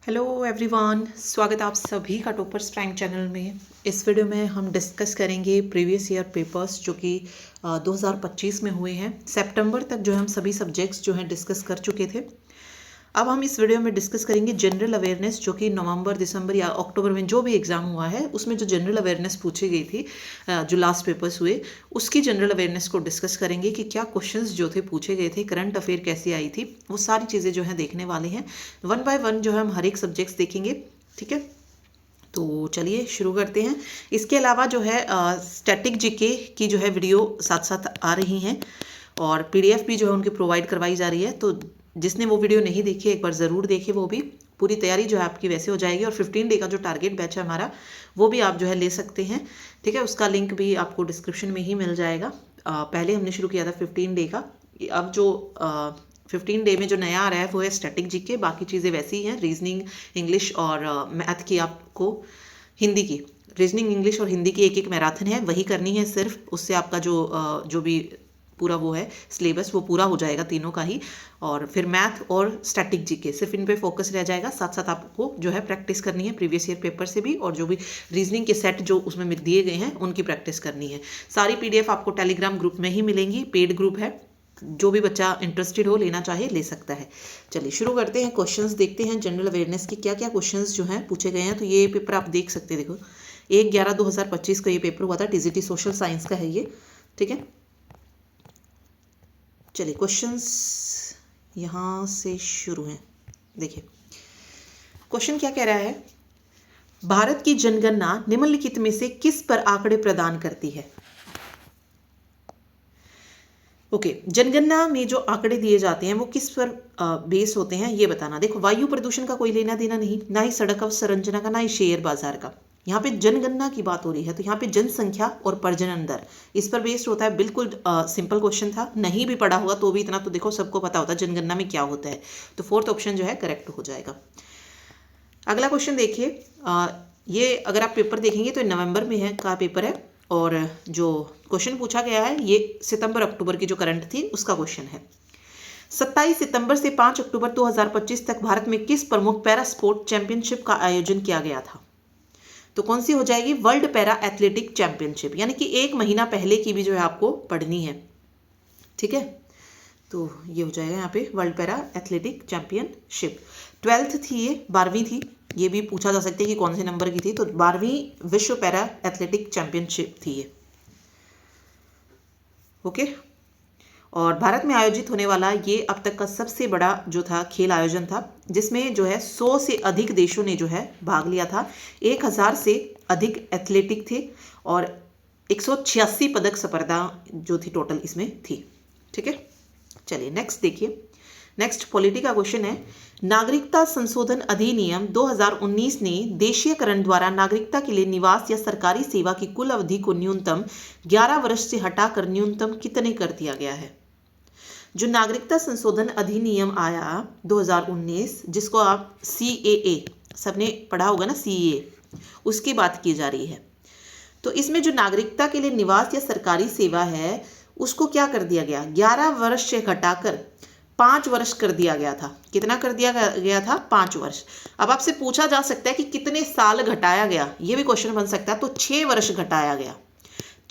Hello everyone, स्वागत है आप सभी का टॉपर्स प्रैंक चैनल में। इस वीडियो में हम डिस्कस करेंगे प्रीवियस ईयर पेपर्स जो कि 2025 में हुए हैं। सितंबर तक जो है हम सभी सब्जेक्ट्स जो हैं डिस्कस कर चुके थे। अब हम इस वीडियो में डिस्कस करेंगे जनरल अवेयरनेस, जो कि नवंबर, दिसंबर या अक्टूबर में जो भी एग्जाम हुआ है उसमें जो जनरल अवेयरनेस पूछी गई थी, जो लास्ट पेपर्स हुए उसकी जनरल अवेयरनेस को डिस्कस करेंगे कि क्या क्वेश्चंस जो थे पूछे गए थे, करंट अफेयर कैसी आई थी, वो सारी चीज़ें जो है देखने वाले हैं। वन बाय वन जो है हम हर एक सब्जेक्ट्स देखेंगे, ठीक है। तो चलिए शुरू करते हैं। इसके अलावा जो है स्टैटिक जीके की जो है वीडियो साथ साथ आ रही हैं और पीडीएफ भी जो है उनकी प्रोवाइड करवाई जा रही है। तो जिसने वो वीडियो नहीं देखी एक बार ज़रूर देखे, वो भी पूरी तैयारी जो है आपकी वैसे हो जाएगी। और 15 डे का जो टारगेट बैच है हमारा, वो भी आप जो है ले सकते हैं, ठीक है। उसका लिंक भी आपको डिस्क्रिप्शन में ही मिल जाएगा। पहले हमने शुरू किया था 15 डे का। अब जो 15 डे में जो नया आ रहा है वो है स्टैटिक जीके। बाकी चीज़ें वैसी ही हैं, रीजनिंग, इंग्लिश और मैथ की, आपको हिंदी की, रीजनिंग, इंग्लिश और हिंदी की एक एक मैराथन है, वही करनी है सिर्फ। उससे आपका जो भी पूरा वो है सिलेबस, वो पूरा हो जाएगा तीनों का ही। और फिर मैथ और स्टैटिक जीके सिर्फ इन पे फोकस रह जाएगा। साथ साथ आपको जो है प्रैक्टिस करनी है प्रीवियस ईयर पेपर से भी, और जो भी रीजनिंग के सेट जो उसमें दिए गए हैं उनकी प्रैक्टिस करनी है। सारी पीडीएफ आपको टेलीग्राम ग्रुप में ही मिलेंगी, पेड ग्रुप है। जो भी बच्चा इंटरेस्टेड हो, लेना चाहे ले सकता है। चलिए शुरू करते हैं। क्वेश्चंस देखते हैं जनरल अवेयरनेस के क्या क्या क्वेश्चंस जो हैं पूछे गए हैं। तो ये पेपर आप देख सकते हैं, देखो 1/11/2025 का ये पेपर हुआ था। टीजीटी सोशल साइंस का है ये, ठीक है। चलिए क्वेश्चंस यहाँ से शुरू हैं। देखिए क्वेश्चन क्या कह रहा है, भारत की जनगणना निम्नलिखित में से किस पर आंकड़े प्रदान करती है। ओके, जनगणना में जो आंकड़े दिए जाते हैं वो किस पर बेस होते हैं, ये बताना। देखो, वायु प्रदूषण का कोई लेना देना नहीं, ना ही सड़क अवसंरचना का, ना ही शेयर बाजार का। यहाँ पे जनगणना की बात हो रही है, तो यहाँ पे जनसंख्या और प्रजनन दर इस पर बेस्ड होता है। बिल्कुल सिंपल क्वेश्चन था, नहीं भी पढ़ा हुआ तो भी इतना तो देखो सबको पता होता है जनगणना में क्या होता है। तो फोर्थ ऑप्शन जो है करेक्ट हो जाएगा। अगला क्वेश्चन देखिए, ये अगर आप पेपर देखेंगे तो नवंबर में है का पेपर है, और जो क्वेश्चन पूछा गया है ये सितंबर अक्टूबर की जो करंट थी उसका क्वेश्चन है। 27 सितंबर से 5 अक्टूबर 2025 तक भारत में किस प्रमुख पैरा स्पोर्ट चैंपियनशिप का आयोजन किया गया था। तो कौन सी हो जाएगी, वर्ल्ड पैरा एथलेटिक चैंपियनशिप, यानी कि एक महीना पहले की भी जो है आपको पढ़नी है, ठीक है। तो ये हो जाएगा यहाँ पे world para athletic championship. 12th थी ये, 12वीं थी। ये भी पूछा जा सकता है कि कौन से नंबर की थी, तो 12वीं विश्व पैरा एथलेटिक चैंपियनशिप थी ये, ओके। और भारत में आयोजित होने वाला ये अब तक का सबसे बड़ा जो था खेल आयोजन था, जिसमें जो है 100 से अधिक देशों ने जो है भाग लिया था। 1000 से अधिक एथलेटिक थे और 186 पदक स्पर्धा जो थी टोटल इसमें थी, ठीक है। चलिए नेक्स्ट देखिए। नेक्स्ट पॉलिटी का क्वेश्चन है, नागरिकता संशोधन अधिनियम 2019 ने देशीयकरण द्वारा नागरिकता के लिए निवास या सरकारी सेवा की कुल अवधि को न्यूनतम 11 वर्ष से हटाकर न्यूनतम कितने कर दिया गया है। जो नागरिकता संशोधन अधिनियम आया 2019, जिसको आप CAA, सबने पढ़ा होगा ना, CAA, उसकी बात की जा रही है। तो इसमें जो नागरिकता के लिए निवास या सरकारी सेवा है उसको क्या कर दिया गया, 11 वर्ष से घटाकर 5 वर्ष कर दिया गया था। कितना कर दिया गया था, 5 वर्ष। अब आपसे पूछा जा सकता है कि कितने साल घटाया गया, ये भी क्वेश्चन बन सकता है। तो 6 वर्ष घटाया गया,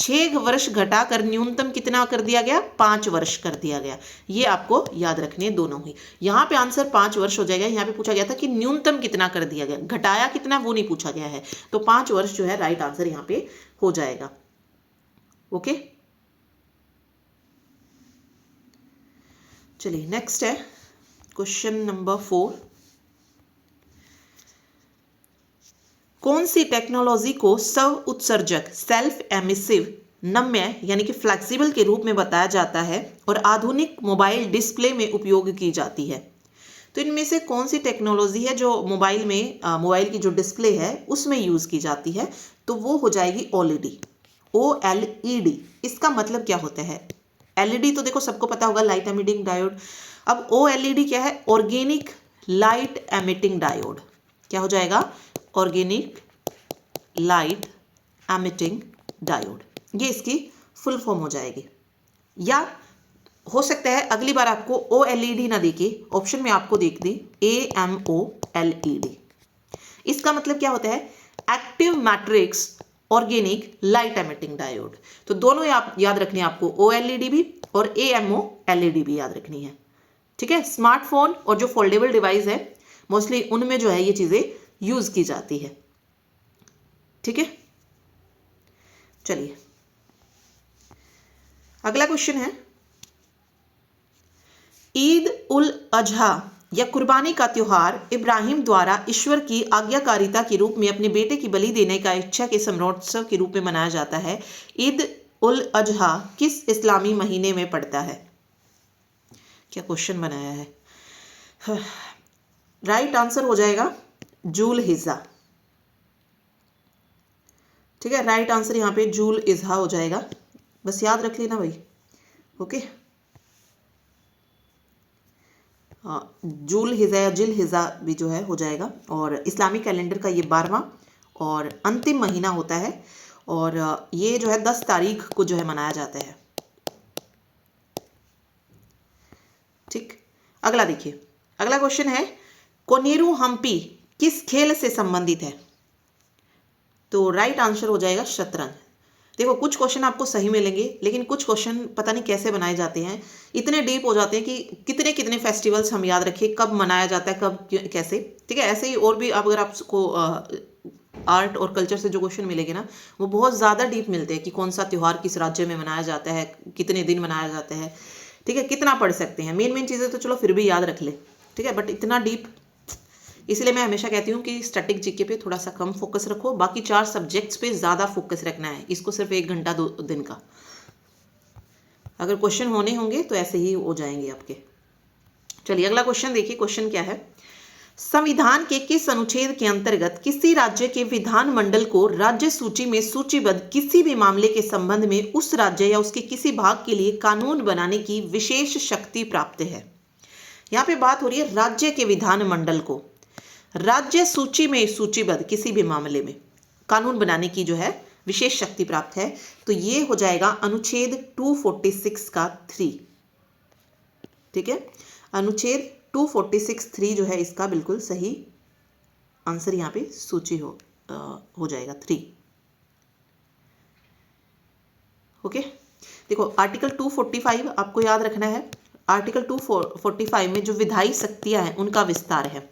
6 वर्ष घटाकर न्यूनतम कितना कर दिया गया, 5 वर्ष कर दिया गया। ये आपको याद रखने दोनों ही। यहाँ पे आंसर 5 वर्ष हो जाएगा। यहाँ पे पूछा गया था कि न्यूनतम कितना कर दिया गया, घटाया कितना वो नहीं पूछा गया है। तो 5 वर्ष जो है राइट आंसर यहाँ पे हो जाएगा, ओके। चलिए नेक्स्ट है क्वेश्चन नंबर 4। कौन सी टेक्नोलॉजी को स्व उत्सर्जक, सेल्फ एमिसिव, नम्य यानी कि फ्लेक्सिबल के रूप में बताया जाता है और आधुनिक मोबाइल डिस्प्ले में उपयोग की जाती है। तो इनमें से कौन सी टेक्नोलॉजी है जो मोबाइल में, मोबाइल की जो डिस्प्ले है उसमें यूज की जाती है। तो वो हो जाएगी OLED, OLED। इसका मतलब क्या होता है, LED तो देखो सबको पता होगा, लाइट एमिटिंग डायोड। अब OLED क्या है, ऑर्गेनिक लाइट एमिटिंग डायोड। क्या हो जाएगा, ऑर्गेनिक लाइट एमिटिंग डायोड, ये इसकी फुल फॉर्म हो जाएगी। या हो सकता है अगली बार आपको OLED ना देके ऑप्शन में आपको देख दी AMOLED, OLED। इसका मतलब क्या होता है? Active matrix organic light emitting diode. तो दोनों याद रखनी है आपको, OLED भी और AMOLED भी याद रखनी है। ठीक है, स्मार्टफोन और जो फोल्डेबल डिवाइस है मोस्टली उनमें जो है ये चीजें यूज की जाती है। ठीक है, चलिए अगला क्वेश्चन है, ईद उल अजहा या कुर्बानी का त्योहार इब्राहिम द्वारा ईश्वर की आज्ञाकारिता के रूप में अपने बेटे की बलि देने का इच्छा के स्मरणोत्सव के रूप में मनाया जाता है। ईद उल अजहा किस इस्लामी महीने में पड़ता है? क्या क्वेश्चन बनाया है। राइट आंसर हो जाएगा जुल हिज्जा। ठीक है, राइट आंसर यहाँ पे जुल इजहा हो जाएगा, बस याद रख लेना भाई। ओके, जुल हिजा या जिल हिजा भी जो है हो जाएगा। और इस्लामिक कैलेंडर का ये 12वां और अंतिम महीना होता है और ये जो है 10 तारीख को जो है मनाया जाता है। ठीक, अगला देखिए, अगला क्वेश्चन है, कोनेरू हम्पी किस खेल से संबंधित है? तो राइट आंसर हो जाएगा शतरंज। देखो कुछ क्वेश्चन आपको सही मिलेंगे लेकिन कुछ क्वेश्चन पता नहीं कैसे बनाए जाते हैं, इतने डीप हो जाते हैं कि कितने कितने फेस्टिवल्स हम याद रखें, कब मनाया जाता है, कब कैसे। ठीक है, ऐसे ही और भी अगर आपको आर्ट और कल्चर से जो क्वेश्चन मिलेंगे ना वो बहुत ज़्यादा डीप मिलते हैं कि कौन सा त्यौहार किस राज्य में मनाया जाता है, कितने दिन मनाया जाता है। ठीक है, कितना पढ़ सकते हैं, मेन मेन चीज़ें तो चलो फिर भी याद रख ले। ठीक है, बट इतना डीप, इसलिए मैं हमेशा कहती हूँ कि स्टैटिक जीके पे थोड़ा सा कम फोकस रखो, बाकी 4 सब्जेक्ट्स पे ज़्यादा फोकस रखना है। इसको सिर्फ 1 घंटा 2 दिन का, अगर क्वेश्चन होने होंगे तो ऐसे ही हो जाएंगे आपके। चलिए अगला क्वेश्चन देखिए, क्वेश्चन क्या है, संविधान के किस अनुच्छेद के अंतर्गत किसी राज्य के विधानमंडल को राज्य सूची में सूचीबद्ध किसी भी मामले के संबंध में उस राज्य या उसके किसी भाग के लिए कानून बनाने की विशेष शक्ति प्राप्त है? यहाँ पे बात हो रही है राज्य के विधानमंडल को राज्य सूची में सूचीबद्ध किसी भी मामले में कानून बनाने की जो है विशेष शक्ति प्राप्त है। तो ये हो जाएगा अनुच्छेद 246 का 3। ठीक है, अनुच्छेद 246(3) जो है इसका बिल्कुल सही आंसर यहाँ पे सूची हो जाएगा 3। ओके, देखो आर्टिकल 245 आपको याद रखना है। आर्टिकल 245 में जो विधायी शक्तियां हैं उनका विस्तार है।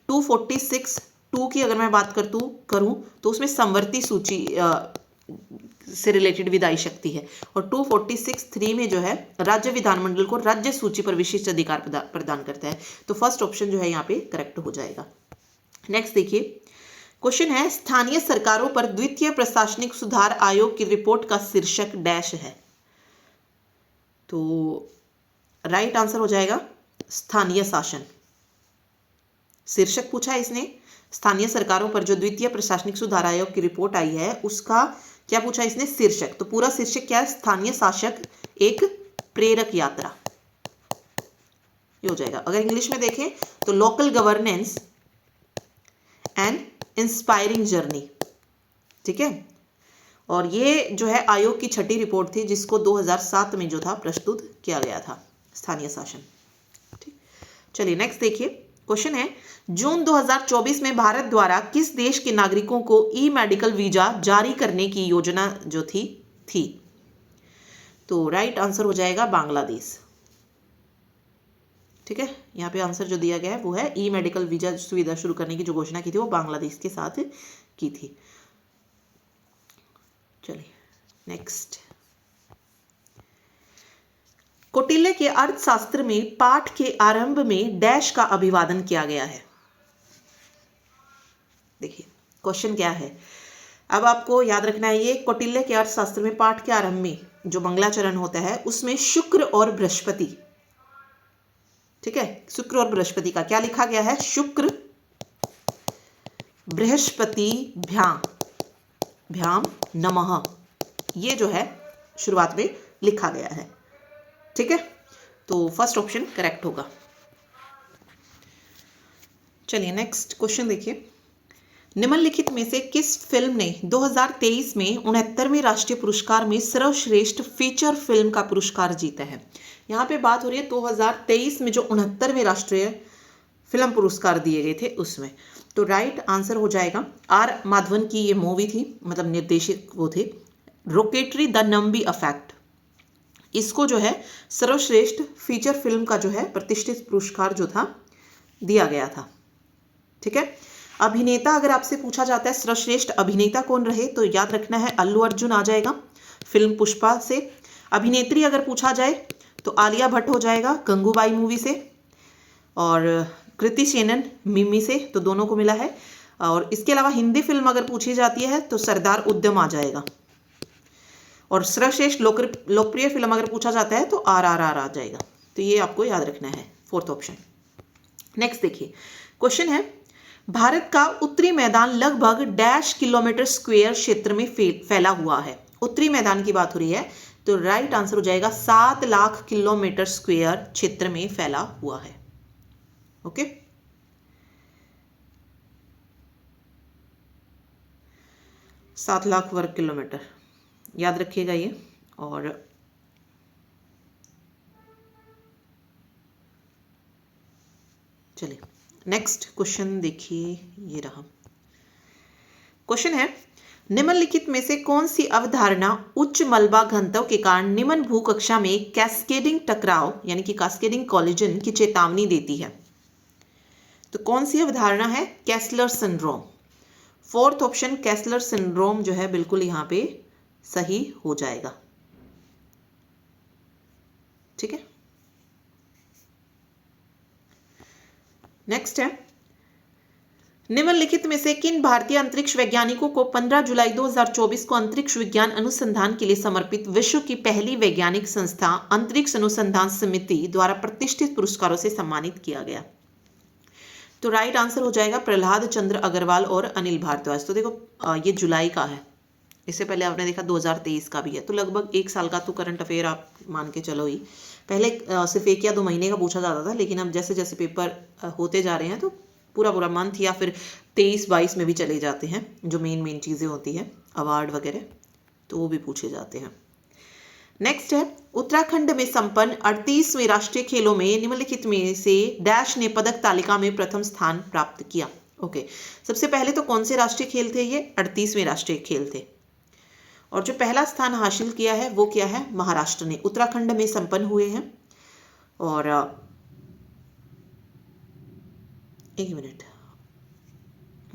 246(2) की अगर मैं बात करूं तो उसमें समवर्ती सूची से रिलेटेड विधायी शक्ति है और 246(3) में जो है राज्य विधानमंडल को राज्य सूची पर विशिष्ट अधिकार प्रदान करता है। तो फर्स्ट ऑप्शन जो है यहाँ पे करेक्ट हो जाएगा। नेक्स्ट देखिए, क्वेश्चन है, स्थानीय सरकारों पर द्वितीय प्रशासनिक सुधार आयोग की रिपोर्ट का शीर्षक डैश है? तो राइट आंसर हो जाएगा स्थानीय शासन। शीर्षक पूछा है इसने, स्थानीय सरकारों पर जो द्वितीय प्रशासनिक सुधार आयोग की रिपोर्ट आई है उसका क्या पूछा इसने? शीर्षक। तो पूरा शीर्षक क्या है? स्थानीय शासक एक प्रेरक यात्रा, ये हो जाएगा। अगर इंग्लिश में देखें तो local governance and inspiring journey. ठीक है, और ये जो है आयोग की 6ठी रिपोर्ट थी जिसको 2007 में जो था प्रस्तुत किया गया था, स्थानीय शासन। ठीक, चलिए नेक्स्ट देखिए, क्वेश्चन है, जून 2024 में भारत द्वारा किस देश के नागरिकों को ई मेडिकल वीजा जारी करने की योजना जो थी? तो राइट आंसर हो जाएगा बांग्लादेश। ठीक है, यहाँ पे आंसर जो दिया गया है वो है ई मेडिकल वीजा सुविधा शुरू करने की जो घोषणा की थी वो बांग्लादेश के साथ की थी। चलिए नेक्स्ट, कौटिल्य के अर्थशास्त्र में पाठ के आरंभ में डैश का अभिवादन किया गया है? देखिए क्वेश्चन क्या है, अब आपको याद रखना है ये कौटिल्य के अर्थशास्त्र में पाठ के आरंभ में जो मंगलाचरण होता है उसमें शुक्र और बृहस्पति, ठीक है, शुक्र और बृहस्पति का क्या लिखा गया है? शुक्र बृहस्पति भ्याम नमः, ये जो है शुरुआत में लिखा गया है। ठीक है, तो फर्स्ट ऑप्शन करेक्ट होगा। चलिए नेक्स्ट क्वेश्चन देखिए, निम्नलिखित में से किस फिल्म ने 2023 में 69वें राष्ट्रीय पुरस्कार में सर्वश्रेष्ठ फीचर फिल्म का पुरस्कार जीता है? यहाँ पे बात हो रही है 2023 में जो 69वें राष्ट्रीय फिल्म पुरस्कार दिए गए थे उसमें। तो राइट आंसर हो जाएगा, आर माधवन की ये मूवी थी, मतलब निर्देशक वो थे, रॉकेटरी द नंबी अफेक्ट। इसको जो है सर्वश्रेष्ठ फीचर फिल्म का जो है प्रतिष्ठित पुरस्कार जो था दिया गया था। ठीक है। अभिनेता अगर आपसे पूछा जाता है सर्वश्रेष्ठ अभिनेता कौन रहे, तो याद रखना है अल्लू अर्जुन आ जाएगा फिल्म पुष्पा से। अभिनेत्री अगर पूछा जाए तो आलिया भट्ट हो जाएगा गंगूबाई मूवी से, और कृति सेनन मिमी से, तो दोनों को मिला है। और इसके अलावा हिंदी फिल्म अगर पूछी जाती है तो सरदार उद्यम आ जाएगा, और सर्वश्रेष्ठ लोकप्रिय फिल्म अगर पूछा जाता है तो RRR आ जाएगा। तो ये आपको याद रखना है, फोर्थ ऑप्शन। नेक्स्ट देखिए, क्वेश्चन है, भारत का उत्तरी मैदान लगभग डैश किलोमीटर स्क्वायर क्षेत्र में फैला हुआ है। उत्तरी मैदान की बात हो रही है, तो राइट आंसर हो जाएगा 7 लाख किलोमीटर स्क्वायर क्षेत्र में फैला हुआ है। ओके, 7 लाख वर्ग किलोमीटर याद रखिएगा ये। और चलिए नेक्स्ट क्वेश्चन देखिए, ये रहा क्वेश्चन है, निम्नलिखित में से कौन सी अवधारणा उच्च मलबा घनत्व के कारण निम्न भूकक्षा में कैस्केडिंग टकराव यानी कि कैस्केडिंग कोलिजन की चेतावनी देती है? तो कौन सी अवधारणा है? Kessler syndrome. Fourth option Kessler syndrome जो है बिल्कुल यहां पे सही हो जाएगा। ठीक है, नेक्स्ट है, निम्नलिखित में से किन भारतीय अंतरिक्ष वैज्ञानिकों को 15 जुलाई 2024 को अंतरिक्ष विज्ञान अनुसंधान के लिए समर्पित विश्व की पहली वैज्ञानिक संस्था अंतरिक्ष अनुसंधान समिति द्वारा प्रतिष्ठित पुरस्कारों से सम्मानित किया गया? तो राइट आंसर हो जाएगा प्रहलाद चंद्र अग्रवाल और अनिल भारद्वाज। तो देखो ये जुलाई का है, इससे पहले आपने देखा 2023 का भी है, तो लगभग 1 साल का तो करंट अफेयर आप मान के चलो ही। पहले सिर्फ 1 या 2 महीने का पूछा जाता था, लेकिन अब जैसे जैसे पेपर होते जा रहे हैं तो पूरा पूरा मंथ या फिर 23-22 में भी चले जाते हैं, जो मेन चीज़ें होती हैं अवार्ड वगैरह, तो वो भी पूछे जाते हैं। नेक्स्ट है, उत्तराखंड में संपन्न 38वें राष्ट्रीय खेलों में निम्नलिखित में से डैश ने पदक तालिका में प्रथम स्थान प्राप्त किया? ओके, सबसे पहले तो कौन से राष्ट्रीय खेल थे? ये 38वें राष्ट्रीय खेल थे, और जो पहला स्थान हासिल किया है वो क्या है? महाराष्ट्र ने, उत्तराखंड में संपन्न हुए हैं। और एक मिनट,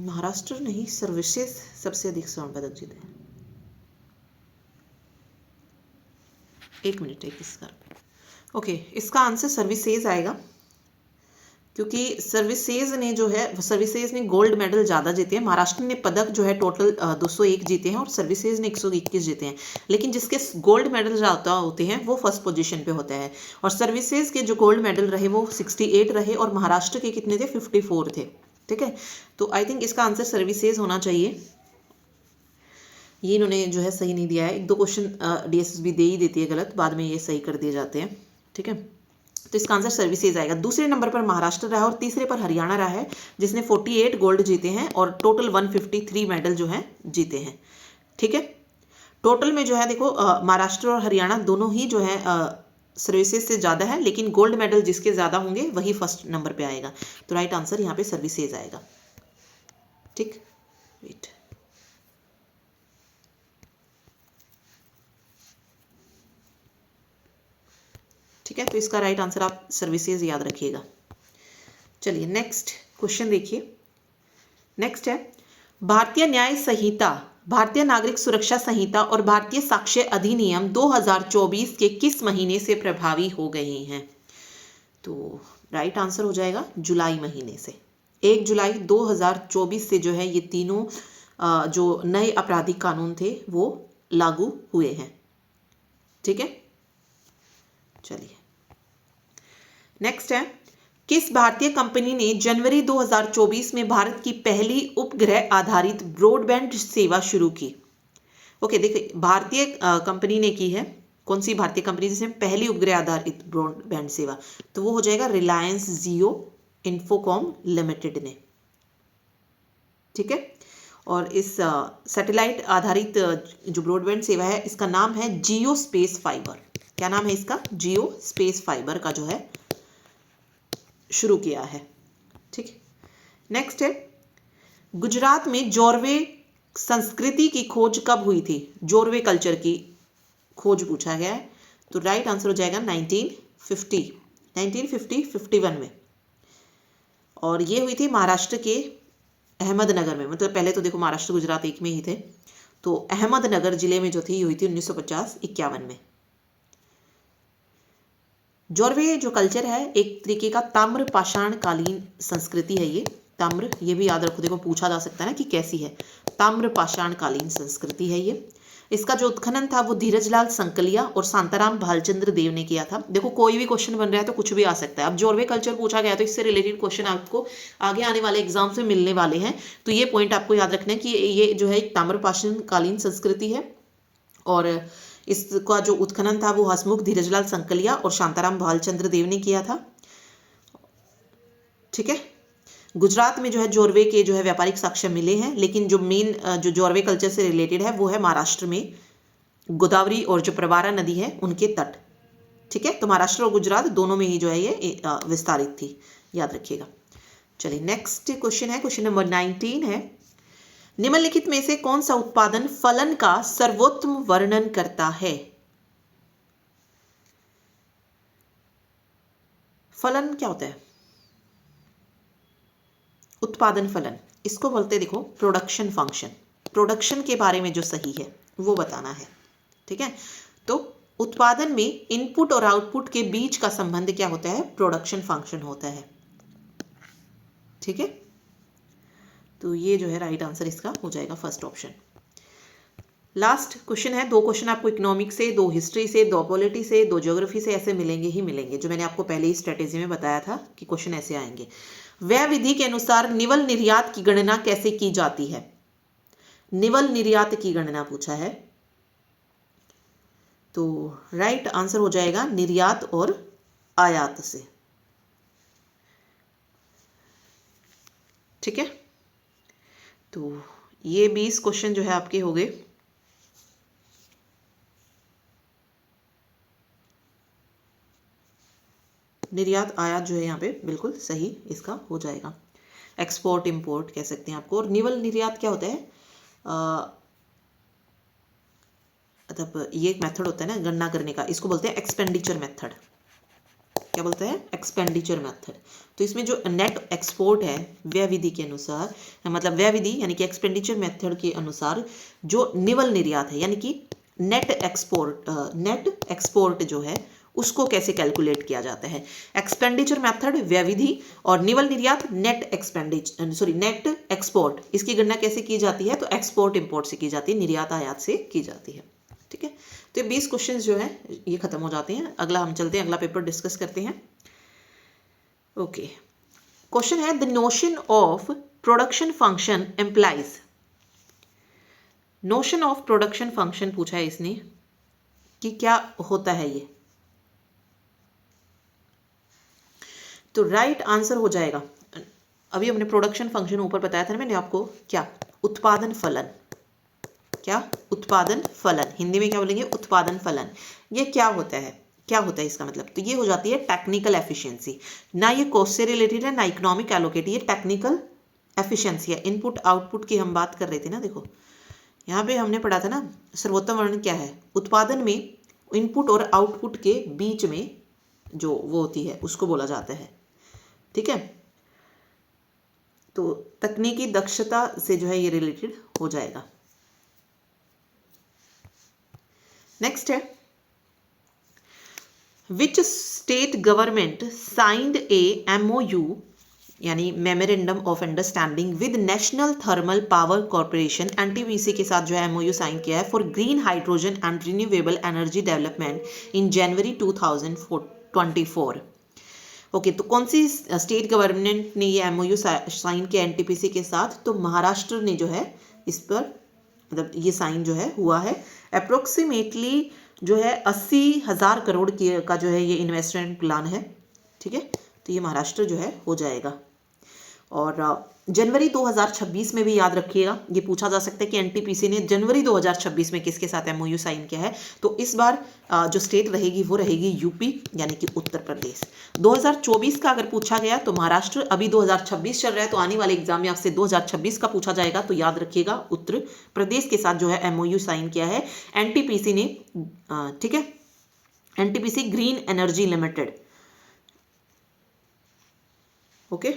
महाराष्ट्र नहीं, सर्विसेज सबसे अधिक स्वर्ण पदक जीते हैं। एक मिनट, इसका ओके, इसका आंसर सर्विसेज आएगा, क्योंकि सर्विसेज ने जो है, सर्विसेज ने गोल्ड मेडल ज़्यादा जीते हैं। महाराष्ट्र ने पदक जो है टोटल 201 जीते हैं और सर्विसेज ने 121 जीते हैं, लेकिन जिसके गोल्ड मेडल ज़्यादा होते हैं वो फर्स्ट पोजीशन पे होता है। और सर्विसेज के जो गोल्ड मेडल रहे वो 68 रहे, और महाराष्ट्र के कितने थे? 54 थे। ठीक है, तो आई थिंक इसका आंसर सर्विसेज होना चाहिए। ये इन्होंने जो है सही नहीं दिया है, 1-2 क्वेश्चन DSSB दे ही देती है गलत, बाद में ये सही कर दिए जाते हैं। ठीक है, तो इसका आंसर सर्विसेज आएगा। दूसरे नंबर पर महाराष्ट्र रहा और तीसरे पर हरियाणा रहा है, जिसने 48 गोल्ड जीते हैं और टोटल 153 मेडल जो है जीते हैं। ठीक है, टोटल में जो है देखो महाराष्ट्र और हरियाणा दोनों ही जो है सर्विसेज से ज़्यादा है, लेकिन गोल्ड मेडल जिसके ज़्यादा होंगे वही फर्स्ट नंबर पे आएगा। तो राइट आंसर यहाँ पे सर्विसेज आएगा। ठीक, वेट, ठीक है, तो इसका राइट आंसर आप सर्विसेज याद रखिएगा। चलिए नेक्स्ट क्वेश्चन देखिए। नेक्स्ट है, भारतीय न्याय संहिता, भारतीय नागरिक सुरक्षा संहिता और भारतीय साक्ष्य अधिनियम 2024 के किस महीने से प्रभावी हो गए हैं? तो राइट आंसर हो जाएगा जुलाई महीने से। 1 जुलाई 2024 से जो है ये तीनों जो नए आपराधिक कानून थे वो लागू हुए हैं। ठीक है, चलिए नेक्स्ट है, किस भारतीय कंपनी ने जनवरी 2024 में भारत की पहली उपग्रह आधारित ब्रॉडबैंड सेवा शुरू की? ओके, देखिए भारतीय कंपनी ने की है, कौन सी भारतीय कंपनी जिसने पहली उपग्रह आधारित ब्रॉडबैंड सेवा? तो वो हो जाएगा रिलायंस जियो इन्फोकॉम लिमिटेड ने। ठीक है, और इस सैटेलाइट आधारित जो ब्रॉडबैंड सेवा है इसका नाम है जियो स्पेस फाइबर। क्या नाम है इसका? जियो स्पेस फाइबर का जो है शुरू किया है। ठीक है। नेक्स्ट है, गुजरात में जोरवे संस्कृति की खोज कब हुई थी? जोरवे कल्चर की खोज पूछा गया है, तो राइट आंसर हो जाएगा 1951 में। और ये हुई थी महाराष्ट्र के अहमदनगर में। मतलब पहले तो देखो महाराष्ट्र गुजरात एक में ही थे, तो अहमदनगर जिले में जो थी ये हुई थी 1950-51 में। जोरवे जो कल्चर है एक तरीके का ताम्र पाषाण कालीन संस्कृति है ये। ताम्र, ये भी याद रखो, देखो पूछा जा सकता है ना कि कैसी है। ताम्र पाषाण कालीन संस्कृति है ये। इसका जो उत्खनन था वो धीरजलाल संकलिया और शांताराम भालचंद्र देव ने किया था। देखो कोई भी क्वेश्चन बन रहा है तो कुछ भी आ सकता है। अब जोरवे कल्चर पूछा गया तो इससे रिलेटेड क्वेश्चन आपको आगे आने वाले एग्जाम से मिलने वाले हैं, तो ये पॉइंट आपको याद रखना है कि ये जो है एक ताम्रपाषाण कालीन संस्कृति है और इसका जो उत्खनन था वो हसमुख धीरजलाल संकलिया और शांताराम भालचंद्र देव ने किया था। ठीक है। गुजरात में जो है जोरवे के जो है व्यापारिक साक्ष्य मिले हैं, लेकिन जो मेन जो जोरवे कल्चर से रिलेटेड है वो है महाराष्ट्र में गोदावरी और जो प्रवारा नदी है उनके तट। ठीक है, तो महाराष्ट्र और गुजरात दोनों में ही जो है ये विस्तारित थी, याद रखिएगा। चलिए नेक्स्ट क्वेश्चन है, क्वेश्चन नंबर 19 है, निम्नलिखित में से कौन सा उत्पादन फलन का सर्वोत्तम वर्णन करता है? फलन क्या होता है? उत्पादन फलन, इसको बोलते हैं देखो प्रोडक्शन फंक्शन। प्रोडक्शन के बारे में जो सही है वो बताना है। ठीक है, तो उत्पादन में इनपुट और आउटपुट के बीच का संबंध क्या होता है? प्रोडक्शन फंक्शन होता है। ठीक है, तो ये जो है राइट आंसर इसका हो जाएगा फर्स्ट ऑप्शन। लास्ट क्वेश्चन है, 2 क्वेश्चन आपको इकोनॉमिक्स से, 2 हिस्ट्री से, 2 पॉलिटी से, 2 ज्योग्राफी से, ऐसे मिलेंगे ही मिलेंगे, जो मैंने आपको पहले ही स्ट्रेटेजी में बताया था कि क्वेश्चन ऐसे आएंगे। व्यय विधि के अनुसार निवल निर्यात की गणना कैसे की जाती है? निवल निर्यात की गणना पूछा है, तो राइट आंसर हो जाएगा निर्यात और आयात से। ठीक है, तो ये 20 क्वेश्चन जो है आपके हो गए। निर्यात आयात जो है यहाँ पे बिल्कुल सही इसका हो जाएगा। एक्सपोर्ट इंपोर्ट कह सकते हैं आपको। और निवल निर्यात क्या होता है? मतलब ये एक मेथड होता है ना गणना करने का, इसको बोलते हैं एक्सपेंडिचर मेथड। क्या बोलते हैं? Expenditure method. तो इसमें जो नेट एक्सपोर्ट है व्यय विधि के अनुसार, मतलब व्यय विधि यानी कि एक्सपेंडिचर मेथड के अनुसार जो निवल निर्यात है यानी कि नेट एक्सपोर्ट जो है उसको कैसे कैलकुलेट किया जाता है? एक्सपेंडिचर मेथड व्यय विधि और निवल निर्यात नेट एक्सपोर्ट, इसकी गणना कैसे की जाती है? तो एक्सपोर्ट इंपोर्ट से की जाती है, निर्यात आयात से की जाती है। ठीक है, तो ये 20 क्वेश्चन जो है ये खत्म हो जाते हैं। अगला हम चलते हैं, अगला पेपर डिस्कस करते हैं। ओके, क्वेश्चन है the notion of production function employs. Notion of production function पूछा है इसने कि क्या होता है ये, तो राइट आंसर हो जाएगा, अभी हमने प्रोडक्शन फंक्शन ऊपर बताया था ना मैंने आपको, क्या? उत्पादन फलन। क्या? उत्पादन फलन। हिंदी में क्या बोलेंगे? उत्पादन फलन। ये क्या होता है? क्या होता है इसका मतलब? तो ये हो जाती है टेक्निकल एफिशिएंसी। ना ये कॉस्ट से रिलेटेड है ना इकोनॉमिक एलोकेट, ये टेक्निकल एफिशिएंसी है। इनपुट आउटपुट की हम बात कर रहे थे ना, देखो यहाँ पे हमने पढ़ा था ना सर्वोत्तम वर्णन क्या है? उत्पादन में इनपुट और आउटपुट के बीच में जो वो होती है उसको बोला जाता है। ठीक है, तो तकनीकी दक्षता से जो है ये रिलेटेड हो जाएगा। नेक्स्ट है, which state government signed A MOU यानी memorandum of understanding with national thermal power corporation NTPC के साथ जो है MOU साइन किया है for green hydrogen and renewable energy development in January 2024। Okay, तो कौन सी स्टेट गवर्नमेंट ने ये MOU साइन किया NTPC के साथ? तो महाराष्ट्र ने जो है इस पर मतलब ये साइन जो है हुआ है। अप्रोक्सीमेटली जो है 80,000 करोड़ का जो है ये इन्वेस्टमेंट प्लान है। ठीक है, तो ये महाराष्ट्र जो है हो जाएगा। और जनवरी 2026 में भी याद रखिएगा, ये पूछा जा सकता है कि एनटीपीसी ने जनवरी 2026 में किसके साथ एमओयू साइन किया है। तो इस बार जो स्टेट रहेगी वो रहेगी यूपी यानी कि उत्तर प्रदेश। 2024 का अगर पूछा गया तो महाराष्ट्र, अभी 2026 चल रहा है तो आने वाले एग्जाम में आपसे 2026 का पूछा जाएगा, तो याद रखिएगा उत्तर प्रदेश के साथ जो है एमओयू साइन किया है एनटीपीसी ने। ठीक है, NTPC green energy limited. Okay,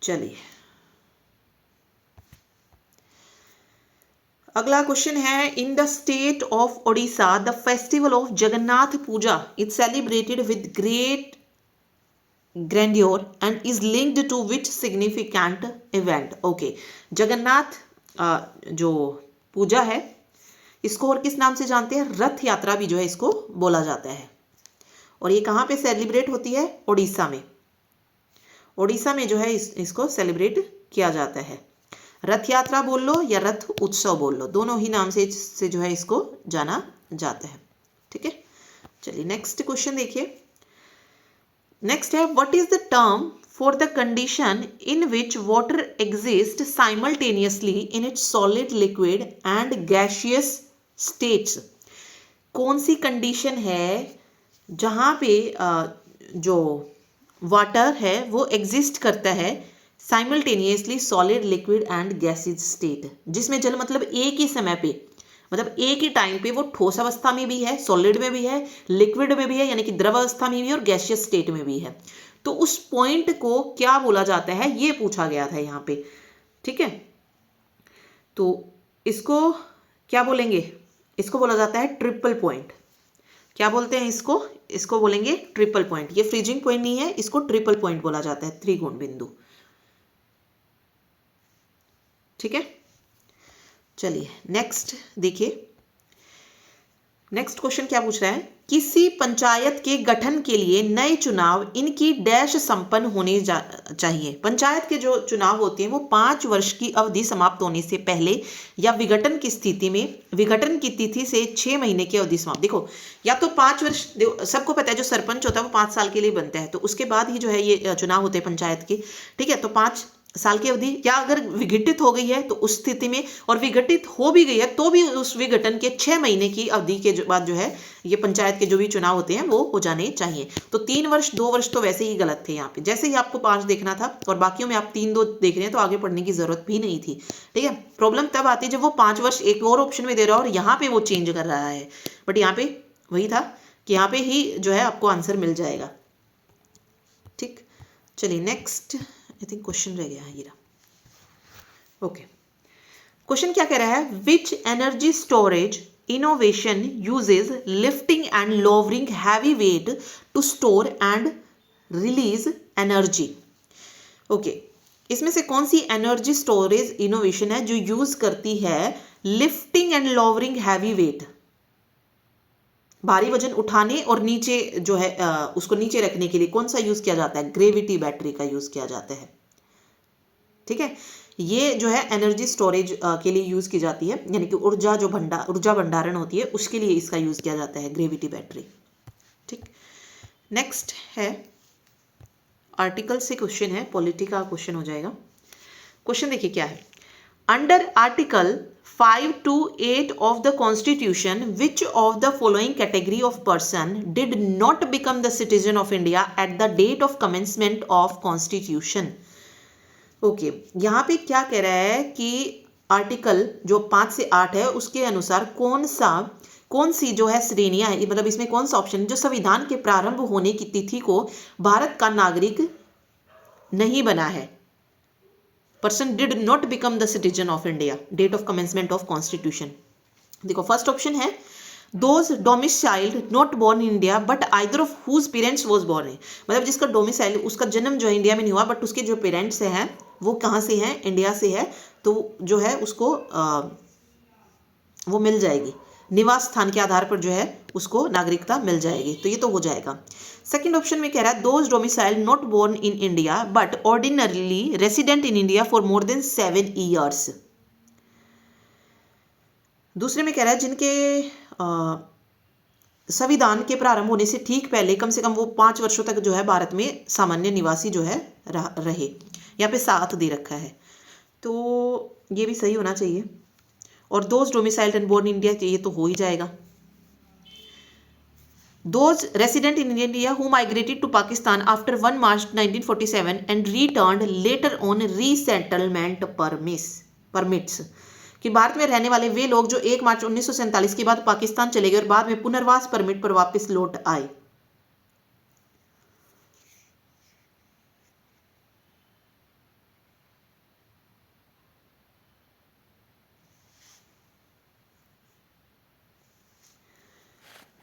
चलिए अगला क्वेश्चन है, in the state of Odisha the festival of Jagannath Puja is celebrated with great grandeur and is linked to which significant event. Okay, Jagannath जो पूजा है इसको और किस नाम से जानते हैं? रथ यात्रा भी जो है इसको बोला जाता है। और ये कहाँ पे सेलिब्रेट होती है? ओडिशा में। ओडिशा में जो है इसको सेलिब्रेट किया जाता है। रथ यात्रा बोल लो या रथ उत्सव बोल लो, दोनों ही नाम से जो है इसको जाना जाता है। ठीक है, चलिए नेक्स्ट क्वेश्चन देखिए। नेक्स्ट है, what is the term for the condition in which water exist simultaneously in its solid, liquid and gaseous states. कौन सी कंडीशन है जहां पे जो वाटर है वो एग्जिस्ट करता है simultaneously solid, liquid and gaseous state, जिसमें जल मतलब एक ही समय पे, मतलब एक ही टाइम पे वो ठोस अवस्था में भी है, सॉलिड में भी है, लिक्विड में भी है यानी कि द्रव अवस्था में भी है और गैसियस स्टेट में भी है। तो उस पॉइंट को क्या बोला जाता है ये पूछा गया था यहाँ पे। ठीक है, तो इसको क्या बोलेंगे? इसको बोला जाता है ट्रिपल पॉइंट। क्या बोलते हैं इसको? इसको बोलेंगे ट्रिपल पॉइंट। ये फ्रीजिंग पॉइंट नहीं है, इसको ट्रिपल पॉइंट बोला जाता है, त्रिकोण बिंदु। ठीक है, चलिए नेक्स्ट देखिए। नेक्स्ट क्वेश्चन क्या पूछ रहा है, किसी पंचायत के गठन के लिए नए चुनाव इनकी डैश संपन्न होने चाहिए। पंचायत के जो चुनाव होते हैं वो 5 वर्ष की अवधि समाप्त होने से पहले या विघटन की स्थिति में, विघटन की तिथि से 6 महीने की अवधि समाप्त। देखो, या तो 5 वर्ष, सबको पता है जो सरपंच होता है वो 5 साल के लिए बनता है, तो उसके बाद ही जो है ये चुनाव होते हैं पंचायत के। ठीक है, तो 5 साल की अवधि, या अगर विघटित हो गई है तो उस स्थिति में, और विघटित हो भी गई है तो भी उस विघटन के 6 महीने की अवधि के बाद जो है ये पंचायत के जो भी चुनाव होते हैं वो हो जाने चाहिए। तो 3 वर्ष 2 वर्ष तो वैसे ही गलत थे यहाँ पे, जैसे ही आपको 5 देखना था और बाकियों में आप 3 2 देख रहे हैं तो आगे पढ़ने की जरूरत भी नहीं थी। ठीक है, प्रॉब्लम तब आती है जब वो 5 वर्ष एक और ऑप्शन में दे रहा है और यहाँ पे वो चेंज कर रहा है, बट यहाँ पे वही था कि यहाँ पे ही जो है आपको आंसर मिल जाएगा। ठीक, चलिए नेक्स्ट, आई थिंक क्वेश्चन रह गया है ये। ओके, क्वेश्चन क्या कह रहा है, which energy storage innovation uses lifting and lowering heavy weight to store and release energy. Okay, इसमें से कौन सी एनर्जी स्टोरेज इनोवेशन है जो यूज करती है lifting and lowering heavy wait, भारी वजन उठाने और नीचे जो है उसको नीचे रखने के लिए कौन सा यूज किया जाता है? ग्रेविटी बैटरी का यूज किया जाता है। ठीक है, ये जो है एनर्जी स्टोरेज के लिए यूज की जाती है, यानी कि ऊर्जा भंडारण होती है उसके लिए इसका यूज किया जाता है, ग्रेविटी बैटरी। ठीक, नेक्स्ट है आर्टिकल से क्वेश्चन है, पॉलिटी का क्वेश्चन हो जाएगा। क्वेश्चन देखिए क्या है, under article 5 to 8 of the Constitution, which of the following category of person did not become the citizen of India at the date of commencement of Constitution? Okay, यहाँ पे क्या कह रहा है कि आर्टिकल जो 5 से 8 है उसके अनुसार कौन सी जो है श्रेणियां है, मतलब इसमें कौन सा ऑप्शन जो संविधान के प्रारंभ होने की तिथि को भारत का नागरिक नहीं बना है। Person did not become the citizen of India, date of commencement of constitution. देखो, फर्स्ट ऑप्शन है those domiciled not born in India but either of whose parents was born है, मतलब जिसका डोमिसाइल, उसका जन्म जो है इंडिया में नहीं हुआ बट उसके जो पेरेंट्स हैं वो कहाँ से हैं? इंडिया से है, तो जो है उसको वो मिल जाएगी, निवास स्थान के आधार पर जो है उसको नागरिकता मिल जाएगी, तो ये तो हो जाएगा। सेकंड ऑप्शन में कह रहा है those domicile not born in India but ordinarily resident in India for more than 7 years. दूसरे में कह रहा है जिनके संविधान के प्रारंभ होने से ठीक पहले कम से कम वो 5 वर्षों तक जो है भारत में सामान्य निवासी जो है रहे। यहाँ पे 7 दे रखा है, तो ये भी सही होना चाहिए। और those domiciled and born India, ये तो हो ही जाएगा। Those resident in India who migrated to Pakistan after 1 March 1947 and returned later on resettlement permits कि भारत में रहने वाले वे लोग जो 1 मार्च 1947 के बाद पाकिस्तान चले गए और बाद में पुनर्वास परमिट पर वापस लौट आए।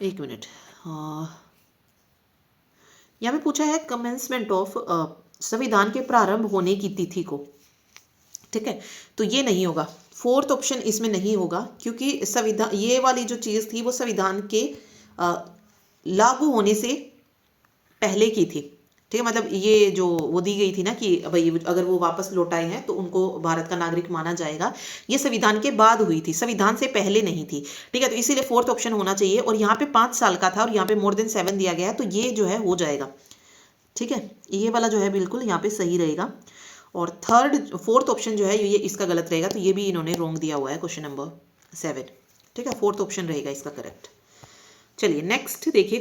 एक मिनट, यहाँ पे पूछा है कमेंसमेंट ऑफ, संविधान के प्रारंभ होने की तिथि को, ठीक है, तो ये नहीं होगा। 4th ऑप्शन इसमें नहीं होगा क्योंकि संविधान, ये वाली जो चीज़ थी वो संविधान के लागू होने से पहले की थी, ठीक है। मतलब ये जो वो दी गई थी ना कि भाई अगर वो वापस लौट आए हैं तो उनको भारत का नागरिक माना जाएगा, ये संविधान के बाद हुई थी, संविधान से पहले नहीं थी, ठीक है। तो इसीलिए 4th ऑप्शन होना चाहिए। और यहाँ पे 5 साल का था और यहाँ पे मोर देन 7 दिया गया है, तो ये जो है हो जाएगा, ठीक है। ये वाला जो है बिल्कुल यहाँ पे सही रहेगा। और 4th ऑप्शन जो है ये इसका गलत रहेगा, तो ये भी इन्होंने रॉन्ग दिया हुआ है क्वेश्चन नंबर 7, ठीक है। 4th ऑप्शन रहेगा इसका करेक्ट। चलिए नेक्स्ट देखिए,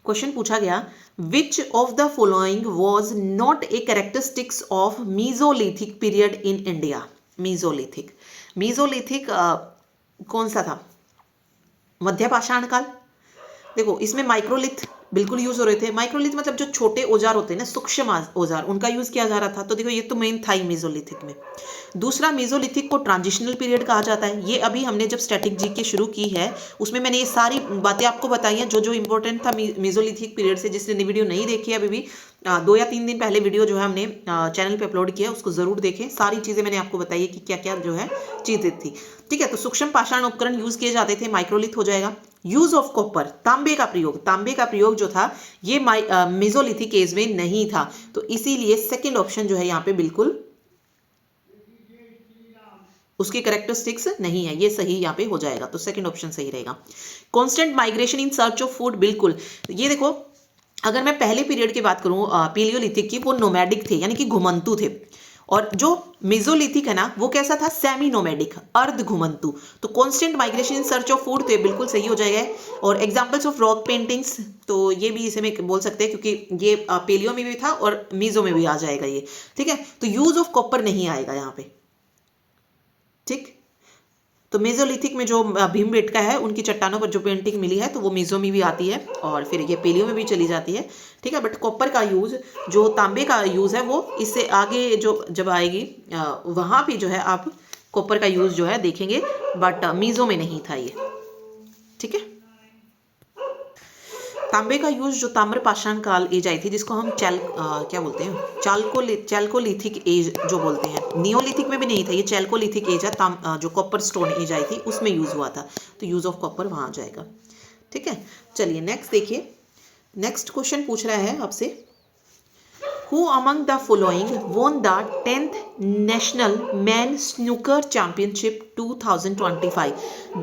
क्वेश्चन पूछा गया, विच of the following was not a characteristics of mesolithic period in India. Mesolithic कौन सा था? मध्य पाषाण काल। देखो इसमें माइक्रोलिथ बिल्कुल यूज हो रहे थे। माइक्रोलिथ मतलब जो छोटे औजार होते हैं ना, सूक्ष्म औजार, उनका यूज किया जा रहा था। तो देखो ये तो मेन था ही मेसोलिथिक में। दूसरा, मेसोलिथिक को ट्रांजिशनल पीरियड कहा जाता है। ये अभी हमने जब स्टैटिक जीके शुरू की है उसमें मैंने ये सारी बातें आपको बताई हैं जो जो इंपॉर्टेंट था मेसोलिथिक पीरियड से। जिसने वीडियो नहीं देखी है अभी भी 2 या 3 दिन पहले वीडियो जो है हमने चैनल पे अपलोड किया, उसको जरूर देखें। सारी चीजें मैंने आपको बताई है कि क्या क्या जो है चीजें थी, ठीक है। तो सूक्ष्म पाषाण उपकरण यूज किए जाते थे, माइक्रोलिथ हो जाएगा। यूज ऑफ कॉपर, तांबे का प्रयोग जो था ये मेसोलिथिक एज में नहीं था, तो इसीलिए सेकंड ऑप्शन जो है यहाँ पे बिल्कुल उसकी कैरेक्टरिस्टिक्स नहीं है, ये सही यहाँ पे हो जाएगा, तो सेकंड ऑप्शन सही रहेगा। Constant migration in search of food, बिल्कुल। ये देखो अगर मैं पहले पीरियड की बात करूं पेलियोलिथिक की, वो नोमैडिक थे यानी कि घुमंतु थे। और जो मेसोलिथिक है ना वो कैसा था? सेमी नोमैडिक, अर्ध घुमंतु। तो constant migration in search of food तो ये बिल्कुल सही हो जाएगा। और एग्जांपल्स ऑफ रॉक पेंटिंग्स, तो ये भी इसे में बोल सकते हैं क्योंकि ये पेलियो में भी था और मीजो में भी आ जाएगा ये, ठीक है। तो यूज ऑफ कॉपर नहीं आएगा यहाँ पे, ठीक। तो मेसोलिथिक में जो भीमबेटका है उनकी चट्टानों पर जो पेंटिंग मिली है तो वो मीजो में भी आती है और फिर ये पेलियो में भी चली जाती है, ठीक है। बट कॉपर का यूज, जो तांबे का यूज है वो इससे आगे जो जब आएगी वहां भी जो है आप कॉपर का यूज जो है देखेंगे, बट मीजो में नहीं था ये, ठीक है। तांबे का यूज जो ताम्र पाषाण काल एज आई थी, जिसको हम क्या बोलते हैं, चैल्कोलिथिक एज जो बोलते हैं। नियोलिथिक में भी नहीं था ये, चैल्कोलिथिक एज है, जो कॉपर स्टोन एज आई थी उसमें यूज हुआ था, तो यूज ऑफ कॉपर वहां आ जाएगा, ठीक है। चलिए नेक्स्ट देखिए, नेक्स्ट क्वेश्चन पूछ रहा है आपसे, who among the following won the 10th national man snooker championship 2025।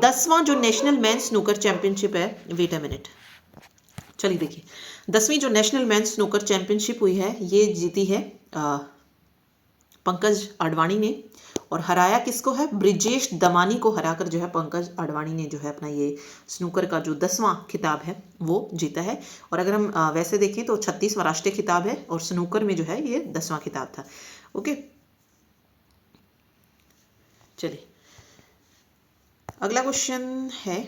10वां जो नेशनल मैन स्नूकर चैंपियनशिप है, वेट अ मिनट, चलिए देखिए 10वीं जो नेशनल मैन स्नूकर चैंपियनशिप हुई है ये जीती है पंकज अडवाणी ने, और हराया किसको है? ब्रिजेश दमानी को हराकर जो है पंकज अडवाणी ने जो है अपना ये स्नूकर का जो 10वां खिताब है वो जीता है। और अगर हम वैसे देखें तो 36वां राष्ट्रीय खिताब है और स्नूकर में जो है ये 10वां खिताब था, ओके। चलिए अगला क्वेश्चन है,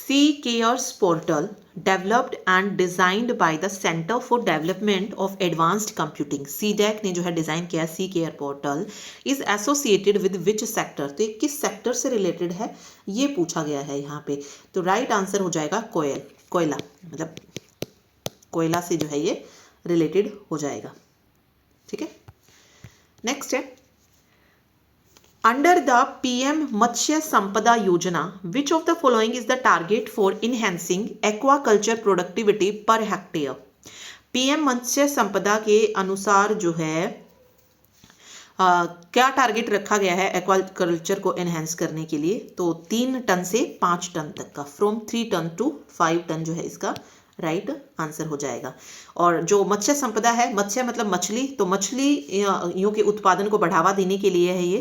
C-Cares portal developed and designed by the Center for Development of Advanced Computing, CDAC ने जो है डिजाइन किया C-Care portal is associated with which sector। तो ये किस सेक्टर से रिलेटेड है ये पूछा गया है यहाँ पे। तो राइट आंसर हो जाएगा कोयला, मतलब कोयला से जो है ये रिलेटेड हो जाएगा, ठीक है। नेक्स्ट है, Under the PM Matsya Sampada Yojana, which of the following is the target for enhancing aquaculture productivity per hectare? PM मत्स्य संपदा के अनुसार जो है क्या टारगेट रखा गया है एक्वाकल्चर को एनहेंस करने के लिए? तो 3 टन से 5 टन तक का, फ्रॉम 3 टन टू 5 टन जो है इसका राइट आंसर हो जाएगा। और जो मत्स्य संपदा है, मत्स्य मतलब मछली, तो मछलियों के उत्पादन को बढ़ावा देने के लिए है ये,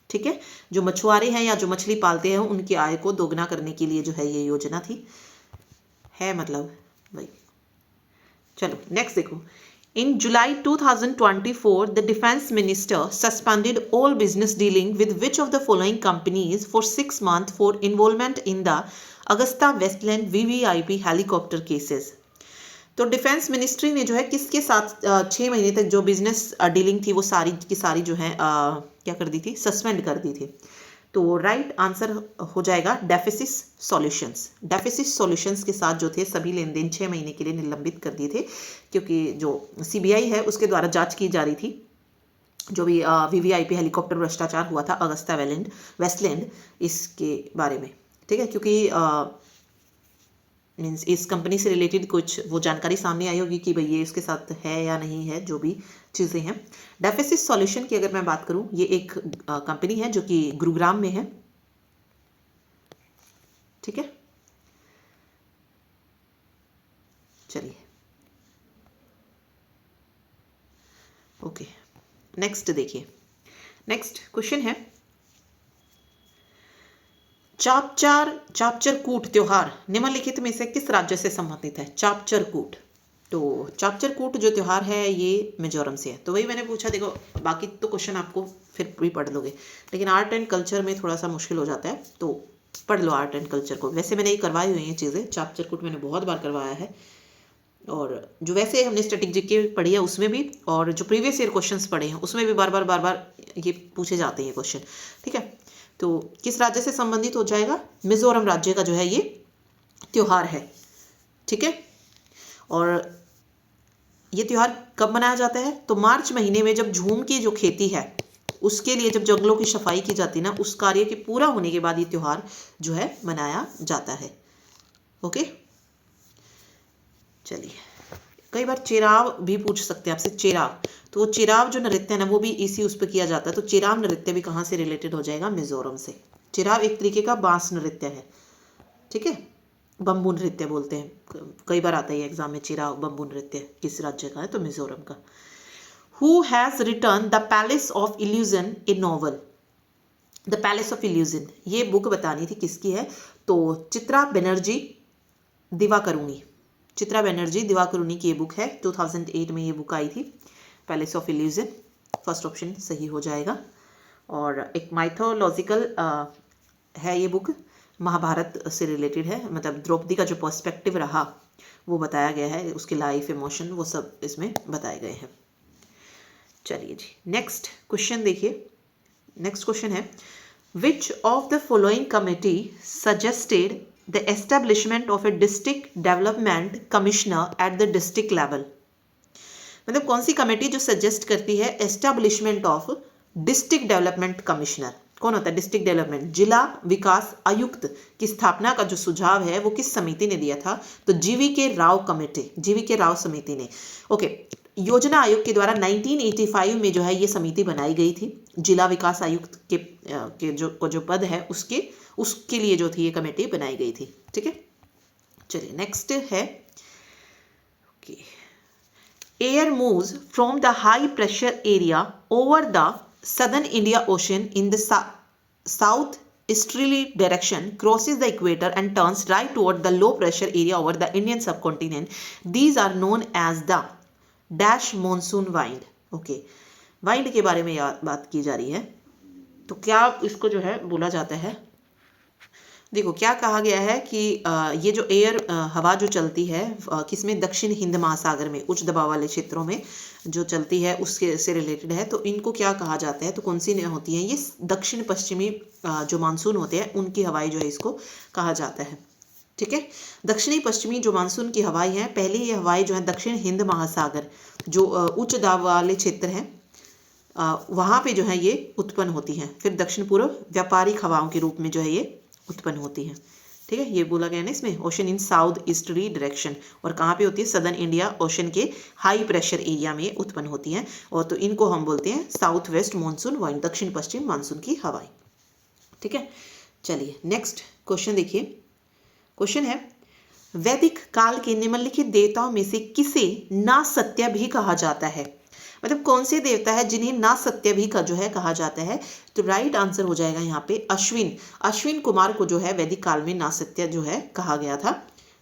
ठीक है। जो मछुआरे हैं या जो मछली पालते हैं उनकी आय को दोगुना करने के लिए जो है ये योजना थी, है मतलब भाई। चलो नेक्स्ट देखो। In July 2024, the defense minister suspended all business dealing with which of the following companies for 6 months for involvement in the Augusta Westland VVIP helicopter cases. तो डिफेंस मिनिस्ट्री ने जो है किसके साथ 6 महीने तक जो बिजनेस डीलिंग थी वो सारी की सारी जो है क्या कर दी थी, सस्पेंड कर दी थी। तो राइट आंसर हो जाएगा डेफिसिस सॉल्यूशंस। डेफिसिस सॉल्यूशंस के साथ जो थे सभी लेन देन 6 महीने के लिए निलंबित कर दिए थे, क्योंकि जो सीबीआई है उसके द्वारा जांच की जा रही थी जो भी वीवीआईपी हेलीकॉप्टर भ्रष्टाचार हुआ था अगस्ता वेस्टलैंड इसके बारे में, ठीक है। क्योंकि मीन्स इस कंपनी से रिलेटेड कुछ वो जानकारी सामने आई होगी कि भाई ये इसके साथ है या नहीं है, जो भी चीज़ें हैं। डेफिसिस सॉल्यूशन की अगर मैं बात करूं, ये एक कंपनी है जो कि गुरुग्राम में है, ठीक है। चलिए ओके, नेक्स्ट देखिए। नेक्स्ट क्वेश्चन है चापचर कूट त्योहार निम्नलिखित में से किस राज्य से संबंधित है? चापचर कूट, तो चापचर कूट जो त्योहार है ये मिजोरम से है। तो वही मैंने पूछा, देखो बाकी तो क्वेश्चन आपको फिर भी पढ़ लोगे, लेकिन आर्ट एंड कल्चर में थोड़ा सा मुश्किल हो जाता है, तो पढ़ लो आर्ट एंड कल्चर को। वैसे मैंने ये करवाई हुई हैं चीज़ें, चापचर कूट मैंने बहुत बार करवाया है, और जो वैसे हमने स्टैटिक जीके पढ़ी है उसमें भी, और जो प्रीवियस ईयर क्वेश्चंस पढ़े हैं उसमें भी बार बार ये पूछे जाते हैं क्वेश्चन, ठीक है। तो किस राज्य से संबंधित हो जाएगा? मिजोरम राज्य का जो है ये त्योहार है, ठीक है। और ये त्योहार कब मनाया जाता है? तो मार्च महीने में जब झूम की जो खेती है उसके लिए जब जंगलों की सफाई की जाती है ना, उस कार्य के पूरा होने के बाद ये त्योहार जो है मनाया जाता है। ओके, चलिए। कई बार चेराव भी पूछ सकते हैं आपसे, चेराव, तो चेराव जो नृत्य है ना वो भी इसी उस पर किया जाता है। तो चेराव नृत्य भी कहाँ से रिलेटेड हो जाएगा? मिजोरम से। चेराव एक तरीके का बांस नृत्य है, ठीक है, बम्बू नृत्य बोलते हैं। कई बार आता है एग्जाम में चेराव बम्बू नृत्य किस राज्य का है? तो मिजोरम का। Who has return the palace of illusion A novel? The palace of illusion ये बुक बतानी थी किसकी है? तो चित्रा बनर्जी दिवाकरुणी, चित्रा बनर्जी दिवाकरुणी की ये बुक है। 2008 में ये बुक आई थी, palace of illusion. First option सही हो जाएगा। और एक माइथोलॉजिकल है ये बुक, महाभारत से रिलेटेड है, मतलब द्रौपदी का जो पर्सपेक्टिव रहा वो बताया गया है, उसकी लाइफ, इमोशन, वो सब इसमें बताए गए हैं। चलिए जी, नेक्स्ट क्वेश्चन देखिए। नेक्स्ट क्वेश्चन है विच of the following committee suggested the establishment of a district development commissioner at the district level? मतलब कौन सी कमेटी जो सजेस्ट करती है establishment of district development commissioner? कौन होता है डिस्ट्रिक्ट डेवलपमेंट? जिला विकास आयुक्त की स्थापना का जो सुझाव है वो किस समिति ने दिया था? तो GVK Rao committee, GVK Rao समिति ने। ओके, योजना आयोग के द्वारा 1985 में जो है ये समिति बनाई गई थी। जिला विकास आयुक्त के जो पद है उसके लिए जो थी ये कमेटी बनाई गई थी, ठीक है। चलिए नेक्स्ट है air moves from the high pressure area over the southern India ocean in the south easterly direction, crosses the equator and turns right toward the low pressure area over the Indian subcontinent. These are known as the dash monsoon wind. Okay, wind के बारे में बात की जा रही है, तो क्या इसको जो है बोला जाता है? देखो क्या कहा गया है कि ये जो एयर हवा जो चलती है किसमें? दक्षिण हिंद महासागर में, उच्च दबाव वाले क्षेत्रों में जो चलती है उसके से रिलेटेड है। तो इनको क्या कहा जाता है? तो कौन सी होती हैं ये? दक्षिण पश्चिमी जो मानसून होते हैं उनकी हवाएं जो है इसको कहा जाता है, ठीक है। दक्षिणी पश्चिमी जो मानसून की हवाएं हैं, पहले ये हवाएं जो है दक्षिण हिंद महासागर जो उच्च दाब वाले क्षेत्र हैं वहाँ पे जो है ये उत्पन्न होती हैं। फिर दक्षिण पूर्व व्यापारिक हवाओं के रूप में जो है ये उत्पन्न होती हैं, ठीक है, ये बोला गया ना इसमें, ocean in south easterly direction, और कहाँ पे होती है, सदर्न इंडिया ओशन के हाई प्रेशर एरिया में उत्पन्न होती हैं, और तो इनको हम बोलते हैं साउथ वेस्ट मानसून वाइंड, दक्षिण पश्चिम मानसून की हवाएं। ठीक है, चलिए नेक्स्ट क्वेश्चन देखिए। क्वेश्चन है, वैदिक काल के निम्नलिखित देवताओं में से किसे नासत्य भी कहा जाता है? मतलब कौन से देवता है जिन्हें नासत्य भी का जो है कहा जाता है? तो राइट आंसर हो जाएगा यहाँ पे अश्विन। अश्विन कुमार को जो है वैदिक काल में नासत्य जो है कहा गया था।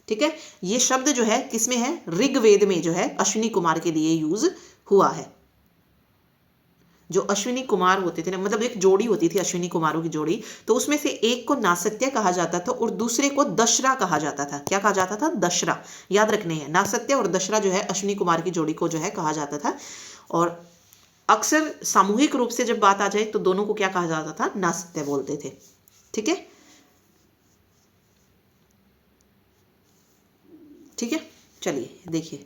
ठीक है, ये शब्द जो है किसमें है, ऋग्वेद में जो है अश्विनी कुमार के लिए यूज हुआ है। जो अश्विनी कुमार होते थे ना, मतलब एक जोड़ी होती थी अश्विनी कुमारों की जोड़ी, तो उसमें से एक को नासत्य कहा जाता था और दूसरे को दशरा कहा जाता था। क्या कहा जाता था? दशरा। याद रखने हैं, नासत्य और दशरा जो है अश्विनी कुमार की जोड़ी को जो है कहा जाता था। और अक्सर सामूहिक रूप से जब बात आ जाए तो दोनों को क्या कहा जाता था? नासत्य बोलते थे। ठीक है, ठीक है, चलिए देखिए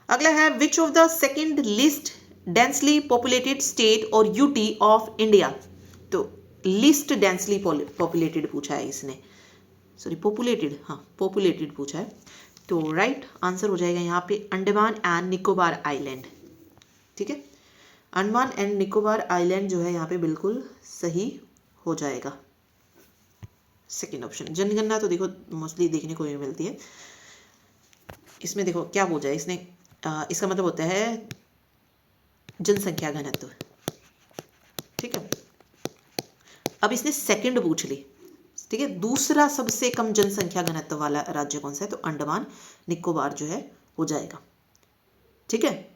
अगला है, विच of the second list densely populated state और यूटी ऑफ इंडिया? तो लिस्ट डेंसली पॉपुलेटेड पूछा है इसने, सॉरी पॉपुलेटेड, हाँ पॉपुलेटेड पूछा है। तो राइट आंसर हो जाएगा यहाँ पे अंडमान एंड निकोबार आइलैंड। ठीक है, अंडमान एंड निकोबार आइलैंड जो है यहाँ पे बिल्कुल सही हो जाएगा, सेकेंड ऑप्शन। जनगणना तो देखो मोस्टली देखने को भी मिलती है। इसमें देखो क्या बोल जाए इसने, इसका मतलब होता है जनसंख्या घनत्व। ठीक है, अब इसने सेकंड पूछ ली। ठीक है, दूसरा सबसे कम जनसंख्या घनत्व वाला राज्य कौन सा है? तो अंडमान निकोबार जो है हो जाएगा। ठीक है,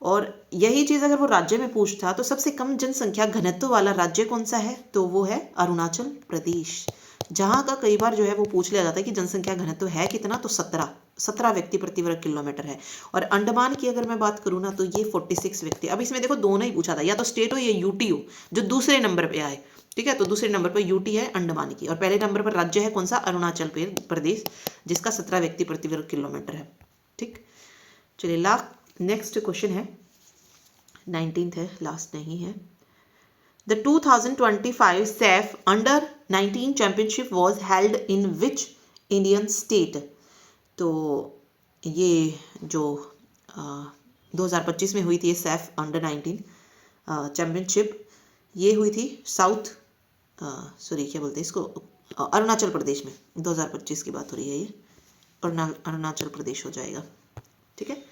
और यही चीज अगर वो राज्य में पूछता तो सबसे कम जनसंख्या घनत्व वाला राज्य कौन सा है? तो वो है अरुणाचल प्रदेश, जहां का कई बार जो है वो पूछ लिया जाता है कि जनसंख्या घनत्व है कितना, तो 17 व्यक्ति प्रति वर्ग किलोमीटर है। और अंडमान की अगर मैं बात करूँ ना तो ये 46 व्यक्ति। अब इसमें देखो दोनों ही पूछा था, या तो स्टेट हो या यूटी हो, जो दूसरे नंबर पे आए। ठीक है, तो दूसरे नंबर पर यूटी है अंडमान की, और पहले नंबर पर राज्य है कौन सा? अरुणाचल प्रदेश, जिसका 17 व्यक्ति प्रति वर्ग किलोमीटर है। ठीक, चलिए नेक्स्ट क्वेश्चन है, 19th है, लास्ट नहीं है। The 2025 SAF Under-19 Championship was held in which Indian state? तो ये जो 2025 में हुई थी SAF Under-19 चैम्पियनशिप, ये हुई थी क्या बोलते हैं इसको, अरुणाचल प्रदेश में। 2025 की बात हो रही है, ये अरुणाचल प्रदेश हो जाएगा। ठीक है,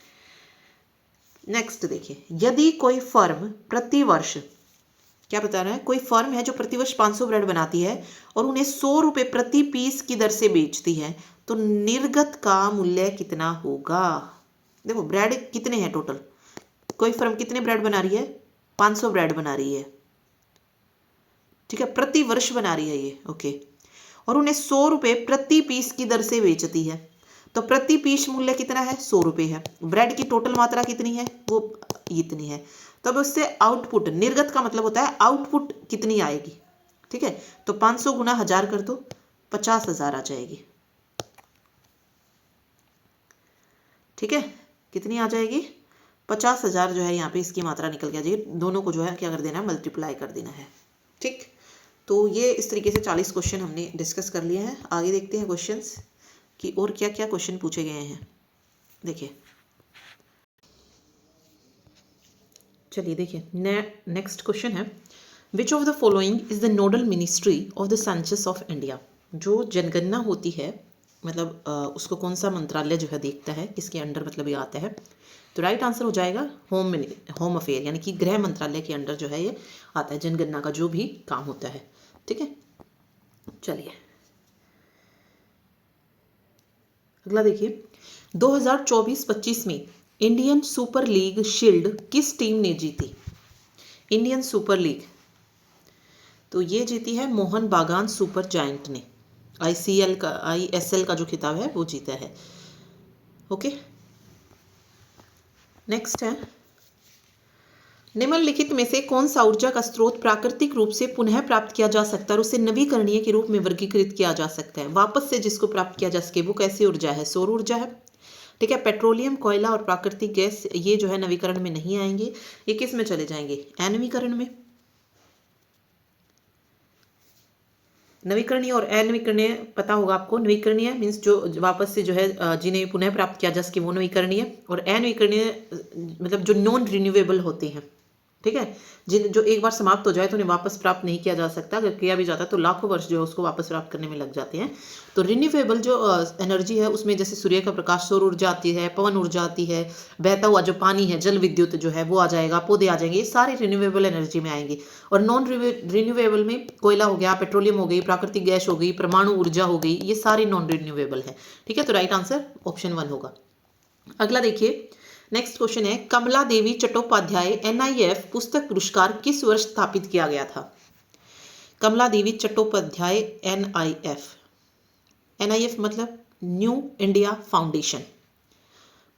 नेक्स्ट देखिए, यदि कोई फर्म प्रतिवर्ष, क्या बता रहा है, कोई फर्म है जो प्रतिवर्ष 500 ब्रेड बनाती है और उन्हें 100 रुपये प्रति पीस की दर से बेचती है, तो निर्गत का मूल्य कितना होगा? देखो ब्रेड कितने हैं टोटल, कोई फर्म कितने ब्रेड बना रही है? 500 ब्रेड बना रही है। ठीक है, प्रति वर्ष बना रही है ये, ओके, और उन्हें 100 रुपये प्रति पीस की दर से बेचती है, तो प्रति पीस मूल्य कितना है? 100 रुपये है। ब्रेड की टोटल मात्रा कितनी है? वो इतनी है। तब उससे आउटपुट, निर्गत का मतलब होता है आउटपुट कितनी आएगी। ठीक है, तो 500 गुना 1000 कर दो, 50,000 आ जाएगी। ठीक है, कितनी आ जाएगी? 50,000 जो है यहाँ पे इसकी मात्रा निकल के आ जाएगी। दोनों को जो है क्या कर देना है? मल्टीप्लाई कर देना है। ठीक, तो ये इस तरीके से 40 क्वेश्चन हमने डिस्कस कर लिए हैं। आगे देखते हैं क्वेश्चंस कि और क्या क्या क्वेश्चन पूछे गए हैं। देखिए, चलिए देखिए, नेक्स्ट क्वेश्चन है, विच of the following is the nodal ministry of the census of India? जो जनगणना होती है, मतलब उसको कौन सा मंत्रालय जो है देखता है, किसके अंडर मतलब ये आता है? तो राइट आंसर हो जाएगा होम अफेयर, यानी कि गृह मंत्रालय के अंडर जो है ये आता है, जनगणना का जो भी काम होता है। ठीक है, चलिए अगला देखिए, 2024-25 में इंडियन सुपर लीग शील्ड किस टीम ने जीती? इंडियन सुपर लीग, तो ये जीती है मोहन बागान सुपर जायंट ने। ISL का जो खिताब है वो जीता है। ओके, नेक्स्ट है, निम्नलिखित में से कौन सा ऊर्जा का स्रोत प्राकृतिक रूप से पुनः प्राप्त किया जा सकता है और उसे नवीकरणीय के रूप में वर्गीकृत किया जा सकता है? वापस से जिसको प्राप्त किया जा सके, वो कैसी ऊर्जा है? सौर ऊर्जा है। ठीक है, पेट्रोलियम, कोयला और प्राकृतिक गैस ये जो है नवीकरण में नहीं आएंगे, ये किस में चले जाएंगे? अनवीकरण में। नवीकरणीय और अनवीकरणीय पता होगा आपको। नवीकरणीय मीन्स जो वापस से जो है जिन्हें पुनः प्राप्त किया जा सके वो नवीकरणीय, और अनवीकरणीय मतलब जो नॉन रिन्यूएबल होते हैं, ठीक है, जिन जो एक बार समाप्त हो जाए तो उन्हें वापस प्राप्त नहीं किया जा सकता, अगर किया भी जाता है तो लाखों वर्ष जो है उसको वापस प्राप्त करने में लग जाते हैं। तो रिन्यूएबल जो एनर्जी है उसमें जैसे सूर्य का प्रकाश, सौर ऊर्जा आती है, पवन ऊर्जा आती है, बहता हुआ जो पानी है, जल विद्युत जो है वो आ जाएगा, पौधे आ जाएंगे, ये सारे रिन्यूएबल एनर्जी में आएंगे। और नॉन रिन्यूएबल में कोयला हो गया, पेट्रोलियम हो गई, प्राकृतिक गैस हो गई, परमाणु ऊर्जा हो गई, ये सारी नॉन रिन्यूएबल है। ठीक है, तो राइट आंसर ऑप्शन 1 होगा। अगला देखिए, नेक्स्ट क्वेश्चन है, कमला देवी चट्टोपाध्याय NIF पुस्तक पुरस्कार किस वर्ष स्थापित किया गया था? कमला देवी चट्टोपाध्याय NIF मतलब न्यू इंडिया फाउंडेशन।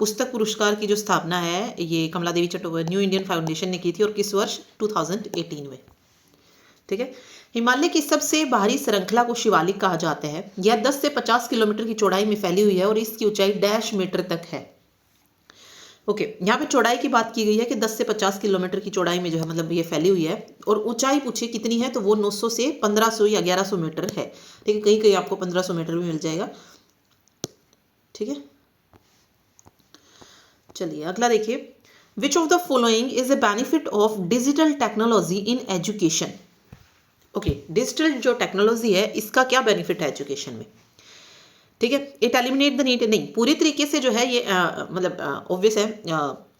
पुस्तक पुरस्कार की जो स्थापना है ये कमला देवी चट्टोपाध्याय न्यू इंडियन फाउंडेशन ने की थी, और किस वर्ष? 2018 में। ठीक है, हिमालय की सबसे बाहरी श्रृंखला को शिवालिक कहा जाता है। यह 10 से 50 किलोमीटर की चौड़ाई में फैली हुई है और इसकी ऊंचाई डैश मीटर तक है। ओके, यहाँ पे चौड़ाई की बात की गई है कि 10 से 50 किलोमीटर की चौड़ाई में जो है मतलब ये फैली हुई है, और ऊंचाई पूछे कितनी है तो वो 900 से 1500 या 1100 मीटर है। ठीक है, कहीं कहीं आपको 1500 मीटर भी मिल जाएगा। ठीक है, चलिए अगला देखिए, which of the following is a benefit of digital technology in education? Okay, digital जो टेक्नोलॉजी है इसका क्या बेनिफिट है एजुकेशन में? ठीक है, इट एलिमिनेट द नीड, नहीं पूरी तरीके से जो है ये मतलब ऑब्वियस है,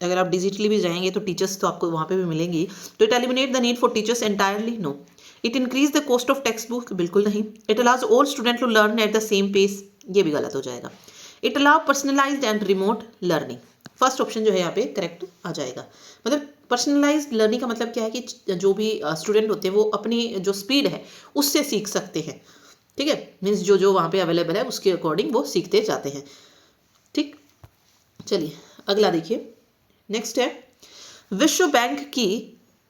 अगर आप डिजिटली भी जाएंगे तो टीचर्स तो आपको वहाँ पे भी मिलेंगी। तो it eliminate the need for teachers entirely? No. It increase the cost of text book? बिल्कुल नहीं। It allows all student to learn at the same pace? ये भी गलत हो जाएगा। It allow personalized and remote learning? First option जो है यहाँ पे करेक्ट आ जाएगा। मतलब पर्सनलाइज्ड लर्निंग का मतलब क्या है कि जो भी स्टूडेंट होते हैं वो अपनी जो स्पीड है उससे सीख सकते हैं। ठीक है, मीन्स जो जो वहाँ पे अवेलेबल है उसके अकॉर्डिंग वो सीखते जाते हैं। ठीक, चलिए अगला देखिए, नेक्स्ट है, विश्व बैंक की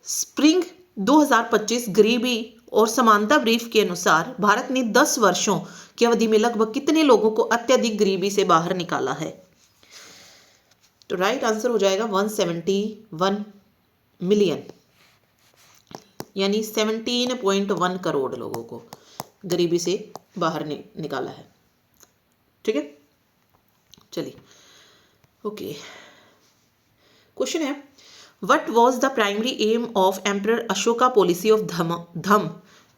स्प्रिंग 2025 गरीबी और समानता ब्रीफ के अनुसार भारत ने 10 वर्षों की अवधि में लगभग कितने लोगों को अत्यधिक गरीबी से बाहर निकाला है? तो राइट आंसर हो जाएगा 171 मिलियन, यानी 17.1 करोड़ लोगों को गरीबी से बाहर निकाला है। ठीक है, चलिए ओके, क्वेश्चन है, what was the primary aim of emperor Ashoka policy of dhamma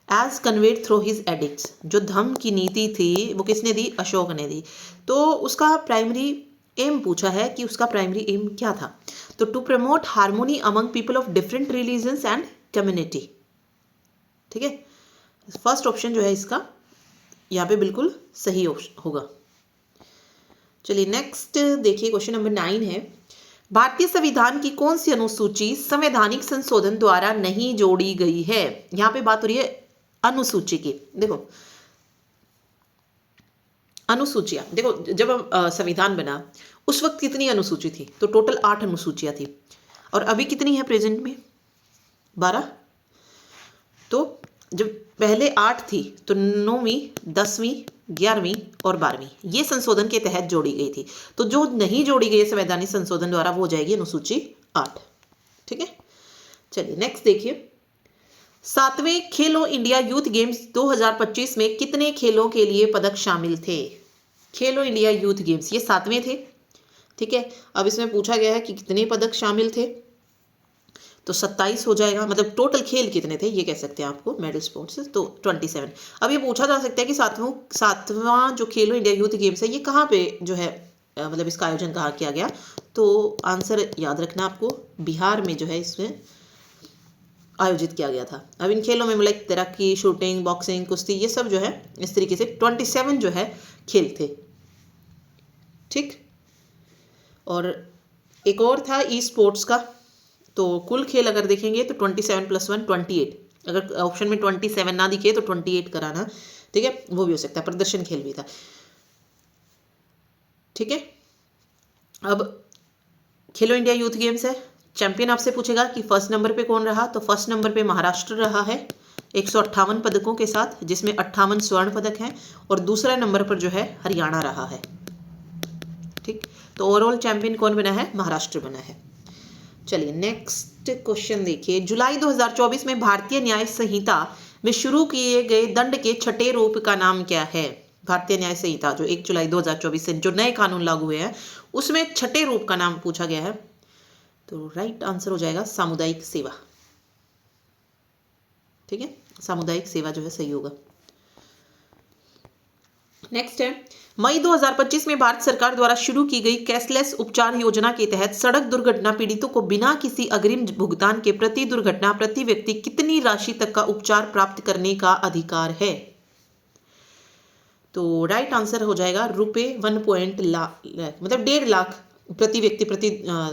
as conveyed through his edicts? जो धम की नीति थी वो किसने दी? अशोक ने दी। तो उसका प्राइमरी एम पूछा है कि उसका प्राइमरी एम क्या था? तो to promote harmony among people of different religions and community. ठीक है, फर्स्ट ऑप्शन जो है इसका यहाँ पे बिल्कुल सही होगा। चलिए नेक्स्ट देखिए, क्वेश्चन नंबर 9 है, भारतीय संविधान की कौन सी अनुसूची संवैधानिक संशोधन द्वारा नहीं जोड़ी गई है? यहाँ पे बात हो रही है अनुसूची की। देखो अनुसूचियां, देखो जब संविधान बना उस वक्त कितनी अनुसूची थी? तो टोटल 8 अनुसूचियां थी, और अभी कितनी है प्रेजेंट में? 12। तो जब पहले 8 थी तो 9वीं, 10वीं, 11वीं और 12वीं ये संशोधन के तहत जोड़ी गई थी। तो जो नहीं जोड़ी गई है संवैधानिक संशोधन द्वारा वो हो जाएगी अनुसूची 8। ठीक है, चलिए नेक्स्ट देखिए, 7वें खेलो इंडिया यूथ गेम्स 2025 में कितने खेलों के लिए पदक शामिल थे? खेलो इंडिया यूथ गेम्स ये 7वें थे। ठीक है, अब इसमें पूछा गया है कि कितने पदक शामिल थे, तो 27 हो जाएगा। मतलब टोटल खेल कितने थे ये कह सकते हैं आपको, मेडल स्पोर्ट्स, तो 27। अब ये पूछा जा सकता है कि सातवां जो खेलो इंडिया यूथ गेम्स है ये कहाँ पे जो है मतलब इसका आयोजन कहाँ किया गया? तो आंसर याद रखना आपको, बिहार में जो है इसमें आयोजित किया गया था। अब इन खेलों में लाइक तैराकी, शूटिंग, बॉक्सिंग, कुश्ती ये सब जो है इस तरीके से 27 जो है खेल थे। ठीक, और एक और था ई स्पोर्ट्स का, तो कुल खेल अगर देखेंगे तो 27 + 1 28। अगर ऑप्शन में 27 ना दिखे तो 28 कराना। ठीक है, वो भी हो सकता है, प्रदर्शन खेल भी था। ठीक है, अब खेलो इंडिया यूथ गेम्स है, चैंपियन आपसे पूछेगा कि फर्स्ट नंबर पे कौन रहा? तो फर्स्ट नंबर पे महाराष्ट्र रहा है 158 पदकों के साथ, जिसमें 58 स्वर्ण पदक हैं, और दूसरा नंबर पर जो है हरियाणा रहा है। ठीक, तो ओवरऑल चैंपियन कौन बना है? महाराष्ट्र बना है। चलिए नेक्स्ट क्वेश्चन देखिए, जुलाई 2024 में भारतीय न्याय संहिता में शुरू किए गए दंड के छठे रूप का नाम क्या है? भारतीय न्याय संहिता जो 1 जुलाई 2024 से जो नए कानून लागू हुए हैं उसमें छठे रूप का नाम पूछा गया है। तो राइट आंसर हो जाएगा सामुदायिक सेवा। ठीक है, सामुदायिक सेवा जो है सही होगा। नेक्स्ट है, मई 2025 में भारत सरकार द्वारा शुरू की गई कैशलेस उपचार योजना के तहत सड़क दुर्घटना पीड़ितों को बिना किसी अग्रिम भुगतान के प्रति दुर्घटना प्रति व्यक्ति कितनी राशि तक का उपचार प्राप्त करने का अधिकार है? तो राइट आंसर हो जाएगा रुपए 1 लाख, मतलब 1.5 लाख प्रति व्यक्ति प्रति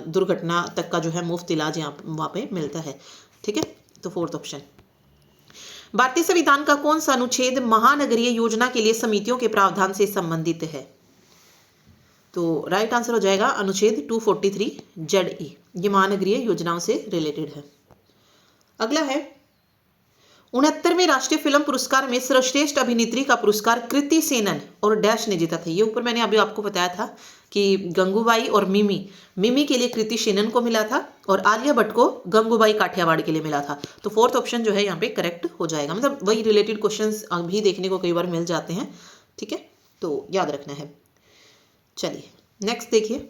दुर्घटना तक का जो है मुफ्त इलाज यहाँ वहाँ पे मिलता है। ठीक है, तो फोर्थ ऑप्शन। भारतीय संविधान का कौन सा अनुच्छेद महानगरीय योजना के लिए समितियों के प्रावधान से संबंधित है? तो राइट आंसर हो जाएगा अनुच्छेद 243 ZE, ये महानगरीय योजनाओं से रिलेटेड है। अगला है, 69वें राष्ट्रीय फिल्म पुरस्कार में सर्वश्रेष्ठ अभिनेत्री का पुरस्कार कृति सेनन और डैश ने जीता था। ये ऊपर मैंने अभी आपको बताया था कि गंगूबाई और मिमी के लिए कृति सेनन को मिला था और आलिया भट्ट को गंगूबाई काठियावाड़ के लिए मिला था। तो फोर्थ ऑप्शन जो है यहाँ पे करेक्ट हो जाएगा, मतलब वही रिलेटेड क्वेश्चंस अभी देखने को कई बार मिल जाते हैं। ठीक है, तो याद रखना है। चलिए नेक्स्ट देखिए,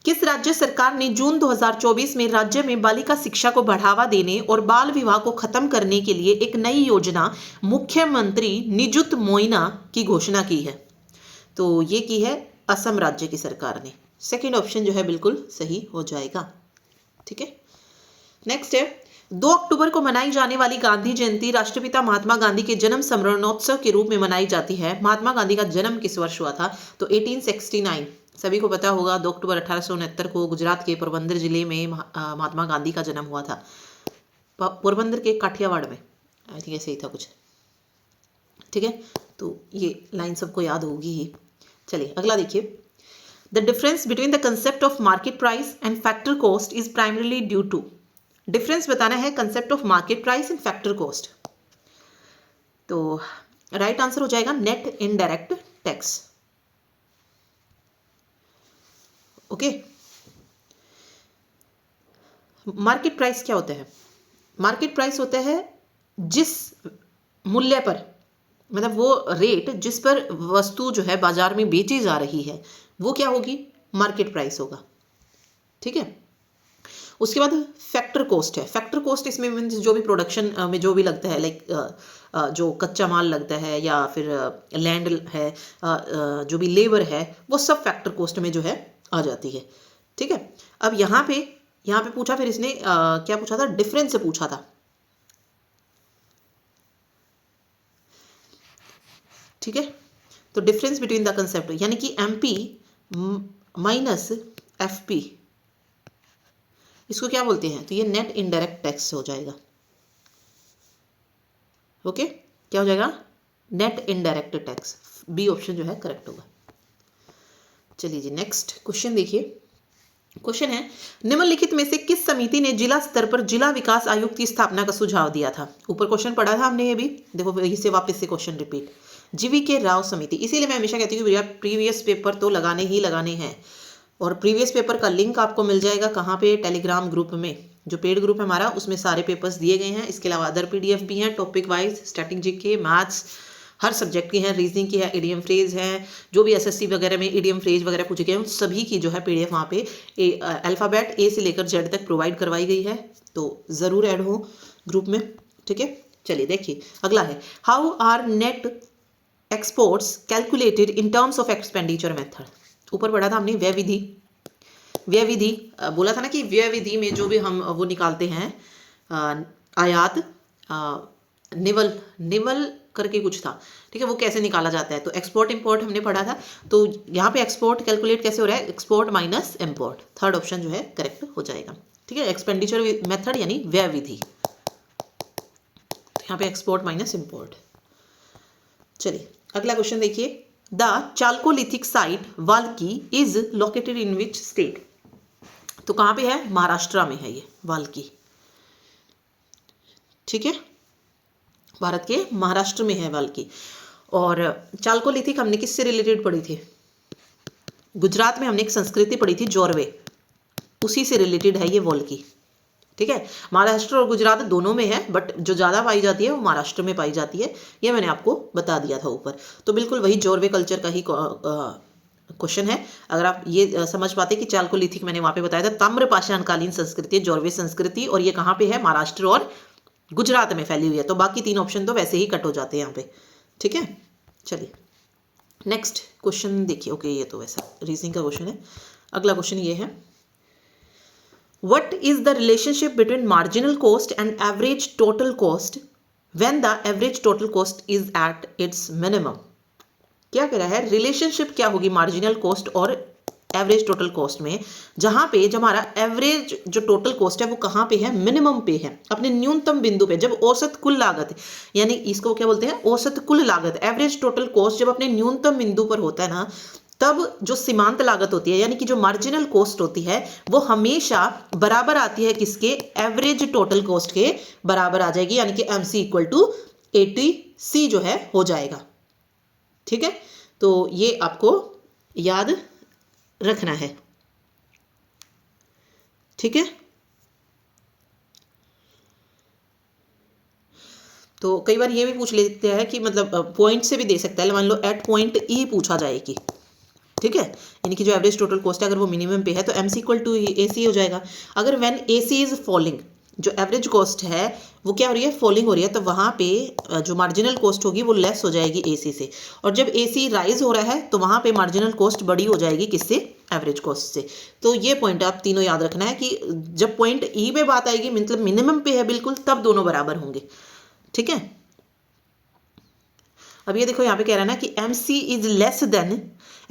किस राज्य सरकार ने जून 2024 में राज्य में बालिका शिक्षा को बढ़ावा देने और बाल विवाह को खत्म करने के लिए एक नई योजना मुख्यमंत्री निजुत मोइना की घोषणा की है? तो ये की है असम राज्य की सरकार ने। सेकंड ऑप्शन जो है बिल्कुल सही हो जाएगा। ठीक है, नेक्स्ट है, 2 अक्टूबर को मनाई जाने वाली गांधी जयंती राष्ट्रपिता महात्मा गांधी के जन्म स्मरणोत्सव के रूप में मनाई जाती है। महात्मा गांधी का जन्म किस वर्ष हुआ था? तो 1869, सभी को पता होगा 2 अक्टूबर 1869 को गुजरात के पोरबंदर जिले में महात्मा गांधी का जन्म हुआ था। पोरबंदर के काठियावाड़ में, आई थिंक ऐसे ही था कुछ। ठीक है, तो ये लाइन सबको याद होगी ही। चलिए अगला देखिए, the difference between the concept of market price and factor cost is primarily due to. Difference बताना है concept of market price and factor cost. तो राइट आंसर हो जाएगा net indirect tax. Okay, market price क्या होता है? Market price होता है जिस मूल्य पर, मतलब वो रेट जिस पर वस्तु जो है बाजार में बेची जा रही है वो क्या होगी? मार्केट प्राइस होगा। ठीक है, उसके बाद फैक्टर कॉस्ट है। फैक्टर कॉस्ट इसमें मीन्स जो भी प्रोडक्शन में जो भी लगता है, लाइक जो कच्चा माल लगता है या फिर लैंड है, जो भी लेबर है, वो सब फैक्टर कॉस्ट में जो है आ जाती है। ठीक है, अब यहाँ पे पूछा, फिर इसने क्या पूछा था? डिफरेंस से पूछा था। ठीक है, तो डिफरेंस बिटवीन द कंसेप्ट, यानी कि MP माइनस FP, इसको क्या बोलते हैं? तो ये नेट इनडायरेक्ट टैक्स हो जाएगा। ओके, क्या हो जाएगा? Net indirect tax. B option जो है करेक्ट होगा। चलिए जी नेक्स्ट क्वेश्चन देखिए। क्वेश्चन है, निम्नलिखित में से किस समिति ने जिला स्तर पर जिला विकास आयुक्त की स्थापना का सुझाव दिया था? ऊपर क्वेश्चन पढ़ा था हमने, ये भी देखो इसे वापस से क्वेश्चन रिपीट। GVK राव समिति, इसीलिए मैं हमेशा कहती हूँ भैया प्रीवियस पेपर तो लगाने ही लगाने हैं। और प्रीवियस पेपर का लिंक आपको मिल जाएगा कहाँ पे? टेलीग्राम ग्रुप में, जो पेड ग्रुप है हमारा, उसमें सारे पेपर्स दिए गए हैं। इसके अलावा अदर PDF भी हैं, topic wise, static GK, maths, हर सब्जेक्ट की हैं, रीजनिंग की है, इडियम फ्रेज है, जो भी SSC वगैरह में इडियम फ्रेज वगैरह पूछे गए हैं उन सभी की जो है PDF वहाँ पे अल्फ़ाबेट A से लेकर Z तक प्रोवाइड करवाई गई है। तो ज़रूर ऐड हो ग्रुप में। ठीक है, चलिए देखिए अगला है, how are net exports calculated in terms of expenditure method? ऊपर पढ़ा था हमने व्यय विधि, बोला था ना कि व्यय विधि में जो भी हम वो निकालते हैं, आयात, निवल करके कुछ था। ठीक है, वो कैसे निकाला जाता है? तो एक्सपोर्ट इंपोर्ट हमने पढ़ा था। तो यहाँ पे एक्सपोर्ट कैलकुलेट कैसे हो रहा है? Export minus import. Third option जो है करेक्ट हो जाएगा। ठीक है, एक्सपेंडिचर मेथड यानी व्यय विधि, तो यहाँ पे एक्सपोर्ट माइनस इंपोर्ट। चलिए अगला क्वेश्चन देखिए, the chalcolithic site Walki is located in which state? तो कहाँ पे है? महाराष्ट्र में है ये वाल्की। ठीक है, भारत के महाराष्ट्र में है वाल्की। और चाल्कोलिथिक हमने किससे रिलेटेड पढ़ी थी? गुजरात में हमने एक संस्कृति पढ़ी थी जोरवे, उसी से रिलेटेड है ये वाल्की। ठीक है, महाराष्ट्र और गुजरात दोनों में है, बट जो ज़्यादा पाई जाती है वो महाराष्ट्र में पाई जाती है, ये मैंने आपको बता दिया था ऊपर। तो बिल्कुल वही जोरवे कल्चर का ही क्वेश्चन है। अगर आप ये समझ पाते कि चालकोलिथिक मैंने वहाँ पे बताया था ताम्रपाषाणकालीन संस्कृति, जोरवे संस्कृति, और ये कहाँ पे है, महाराष्ट्र और गुजरात में फैली हुई है। तो बाकी 3 ऑप्शन तो वैसे ही कट हो जाते हैं यहाँ पे। ठीक है, चलिए नेक्स्ट क्वेश्चन देखिए। ओके, ये तो वैसा रीजनिंग का क्वेश्चन है। अगला क्वेश्चन ये है, What is the relationship between marginal cost and average total cost when the average total cost is at its minimum? क्या कह रहा है, रिलेशनशिप क्या होगी मार्जिनल कॉस्ट और एवरेज टोटल कॉस्ट में, जहां पे जब हमारा एवरेज जो टोटल कॉस्ट है वो कहां पे है, मिनिमम पे है, अपने न्यूनतम बिंदु पे। जब औसत कुल लागत, यानी इसको क्या बोलते हैं, औसत कुल लागत, एवरेज टोटल कॉस्ट जब अपने न्यूनतम बिंदु पर होता है ना, तब जो सीमांत लागत होती है, यानी कि जो मार्जिनल कॉस्ट होती है, वो हमेशा बराबर आती है किसके, एवरेज टोटल कॉस्ट के बराबर आ जाएगी, यानी कि MC इक्वल टू ATC जो है हो जाएगा। ठीक है, तो ये आपको याद रखना है। ठीक है, तो कई बार ये भी पूछ लेते हैं कि मतलब पॉइंट से भी दे सकता है, मान लो एट पॉइंट E पूछा जाए कि, ठीक है, यानी कि जो एवरेज टोटल कॉस्ट है अगर वो मिनिमम पे है तो MC इक्वल टू AC हो जाएगा। अगर व्हेन AC इज फॉलिंग, जो एवरेज कॉस्ट है वो क्या हो रही है, फॉलिंग हो रही है, तो वहाँ पे जो मार्जिनल कॉस्ट होगी वो लेस हो जाएगी AC से। और जब AC राइज हो रहा है तो वहाँ पे मार्जिनल कॉस्ट बड़ी हो जाएगी किससे, एवरेज कॉस्ट से। तो ये पॉइंट आप तीनों याद रखना है कि जब पॉइंट E पे बात आएगी, मतलब मिनिमम पे है बिल्कुल, तब दोनों बराबर होंगे। ठीक है, अब ये देखो यहाँ पे कह रहा है ना कि MC is less than,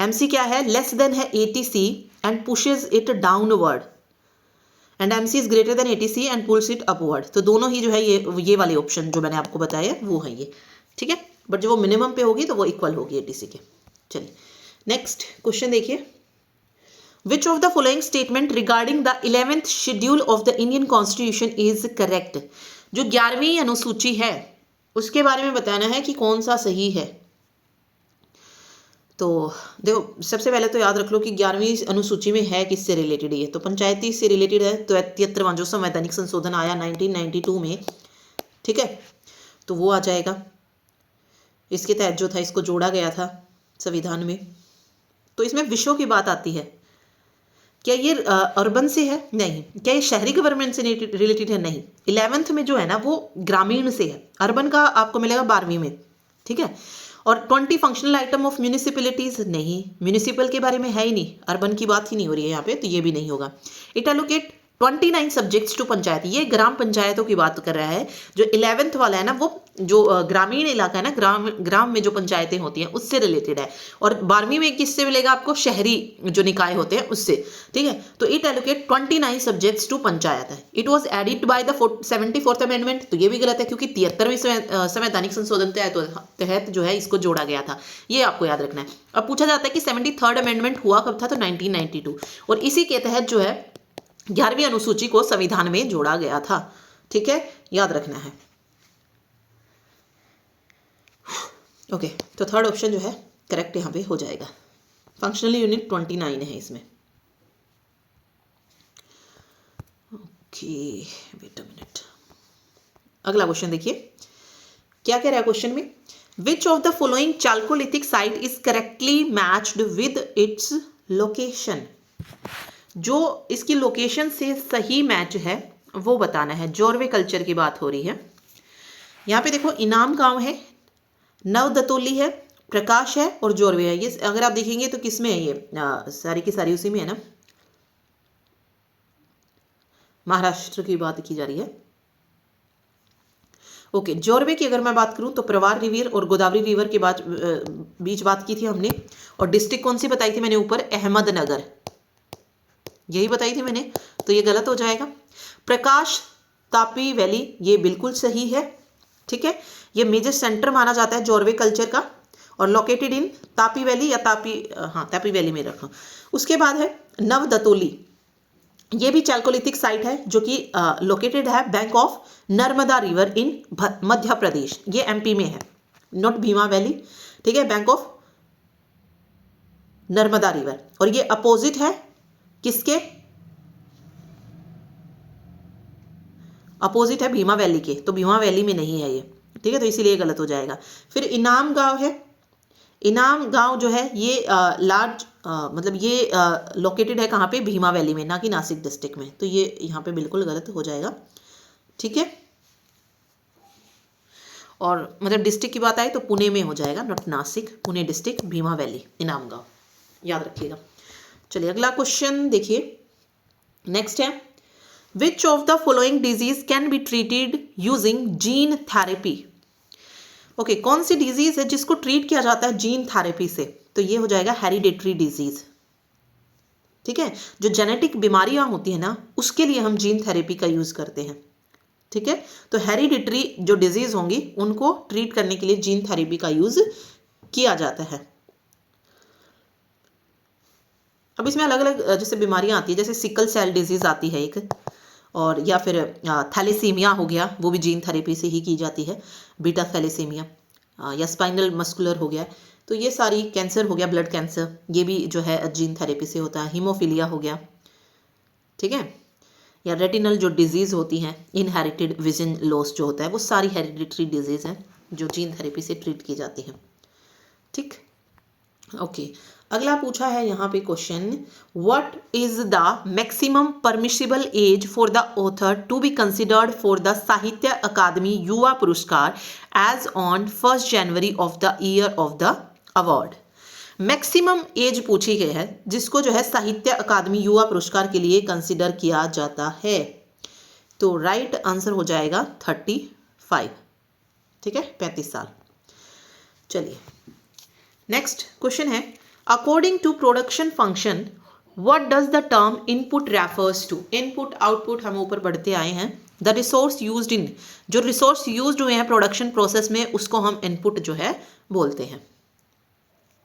MC क्या है, लेस देन है ATC and pushes it downward, and MC is greater than ATC and pulls it upward. तो दोनों ही जो है ये वाले ऑप्शन जो मैंने आपको बताया वो है ये। ठीक है, बट जब वो मिनिमम पे होगी तो वो इक्वल होगी ATC के। चलिए नेक्स्ट क्वेश्चन देखिए, which of the following statement regarding the 11th schedule of the Indian constitution is correct. जो 11वीं अनुसूची है उसके बारे में बताना है कि कौन सा सही है। तो देखो, सबसे पहले तो याद रख लो कि 11वीं अनुसूची में है किससे रिलेटेड ये, तो पंचायती से रिलेटेड है। तो 73वां जो संवैधानिक संशोधन आया 1992 में, ठीक है, तो वो आ जाएगा। इसके तहत जो था इसको जोड़ा गया था संविधान में। तो इसमें विषयों की बात आती है, क्या ये अर्बन से है, नहीं। क्या ये शहरी गवर्नमेंट से रिलेटेड है, नहीं। 11th में जो है ना वो ग्रामीण से है, अर्बन का आपको मिलेगा 12वीं में। ठीक है, और 20 फंक्शनल आइटम ऑफ म्यूनिसिपैलिटीज, नहीं, म्यूनिसिपल के बारे में है ही नहीं, अर्बन की बात ही नहीं हो रही है यहाँ पे, तो ये भी नहीं होगा। It allocate 29 subjects to panchayat, ये ग्राम पंचायतों की बात कर रहा है। जो 11th वाला है ना वो जो ग्रामीण इलाका है ना, ग्राम में जो पंचायतें होती हैं उससे रिलेटेड है। और 12वीं में किससे मिलेगा आपको, शहरी जो निकाय होते हैं उससे। ठीक है, तो it allocate 29 subjects to panchayat है। It was added by the 74th amendment, तो ये भी गलत है क्योंकि 73वें संवैधानिक संशोधन तहत जो है इसको जोड़ा गया था, ये आपको याद रखना है। अब पूछा जाता है कि 73rd अमेंडमेंट हुआ कब था, तो 1992, और इसी के तहत जो है 11वीं अनुसूची को संविधान में जोड़ा गया था। ठीक है, याद रखना है। ओके, तो थर्ड ऑप्शन जो है करेक्ट यहाँ पे हो जाएगा। फंक्शनल यूनिट 29 है इसमें। ओके, वेट अ मिनट, अगला क्वेश्चन देखिए क्या कह रहा है क्वेश्चन में, विच of the following Chalcolithic site is correctly matched with its location. जो इसकी लोकेशन से सही मैच है वो बताना है। जोरवे कल्चर की बात हो रही है यहाँ पे। देखो, इनाम गांव है, नवदतोली है, प्रकाश है और जोरवे है। ये अगर आप देखेंगे तो किस में है, ये सारी की सारी उसी में है ना, महाराष्ट्र की बात की जा रही है। ओके, जोरवे की अगर मैं बात करूं तो प्रवार रिवर और गोदावरी रिवर के बीच बात की थी हमने। और डिस्ट्रिक्ट कौन सी बताई थी मैंने ऊपर, अहमदनगर, यही बताई थी मैंने, तो ये गलत हो जाएगा। प्रकाश तापी वैली, ये बिल्कुल सही है। ठीक है, ये मेजर सेंटर माना जाता है जोरवे कल्चर का, और लोकेटेड इन तापी वैली या तापी वैली में रखा। उसके बाद है नवदतोली, ये भी चालकोलिथिक साइट है जो कि लोकेटेड है bank of Narmada river in Madhya Pradesh, ये MP में है, नॉट भीमा वैली। ठीक है, बैंक ऑफ नर्मदा रिवर, और ये अपोजिट है किसके, अपोजिट है भीमा वैली के, तो भीमा वैली में नहीं है ये, ठीक है, तो इसीलिए गलत हो जाएगा। फिर इनाम गांव है, इनाम गांव जो है ये लार्ज मतलब ये लोकेटेड है कहाँ पे, भीमा वैली में, ना कि नासिक डिस्ट्रिक्ट में, तो ये यहाँ पे बिल्कुल गलत हो जाएगा, ठीक है। और मतलब डिस्ट्रिक्ट की बात आई तो पुणे में हो जाएगा, not Nashik, Pune district, Bhima valley, इनाम गांव, याद रखिएगा। चलिए अगला क्वेश्चन देखिए, नेक्स्ट है, विच of the following disease can be treated using gene therapy. Okay, कौन सी डिजीज है जिसको ट्रीट किया जाता है जीन थेरेपी से, तो ये हो जाएगा हेरिडेटरी डिजीज, ठीक है, जो जेनेटिक बीमारियां होती है ना उसके लिए हम जीन थेरेपी का यूज करते हैं, ठीक है। तो हेरिडेटरी जो डिजीज होंगी उनको ट्रीट करने के लिए जीन थेरेपी का यूज किया जाता है। अब इसमें अलग अलग जैसे बीमारियां आती है, जैसे सिकल सेल डिजीज आती है एक, और या फिर थैलेसीमिया हो गया, वो भी जीन थेरेपी से ही की जाती है, बीटा थैलेसीमिया, या स्पाइनल मस्कुलर हो गया, तो ये सारी, कैंसर हो गया, ब्लड कैंसर, ये भी जो है जीन थेरेपी से होता है, हीमोफीलिया हो गया, ठीक है, या रेटिनल जो डिजीज़ होती हैं, इनहेरिटेड विजन लॉस जो होता है, वो सारी हेरिडिटरी डिजीज़ हैं जो जीन थेरेपी से ट्रीट की जाती हैं, ठीक। ओके, अगला पूछा है यहाँ पे question, what is the maximum permissible age for the author to be considered for the Sahitya Akademi Yuva Puraskar age on 1 January of the year of the award. Maximum age पूछी गई है जिसको जो है साहित्य अकादमी युवा पुरस्कार के लिए कंसिडर किया जाता है, तो राइट आंसर हो जाएगा 35, ठीक है, 35 साल। चलिए नेक्स्ट क्वेश्चन है, according to production function what does the term input refers to. Input output हम ऊपर बढ़ते आए हैं, द रिसोर्स यूज्ड इन, जो रिसोर्स यूज्ड हुए हैं प्रोडक्शन प्रोसेस में उसको हम इनपुट जो है बोलते हैं,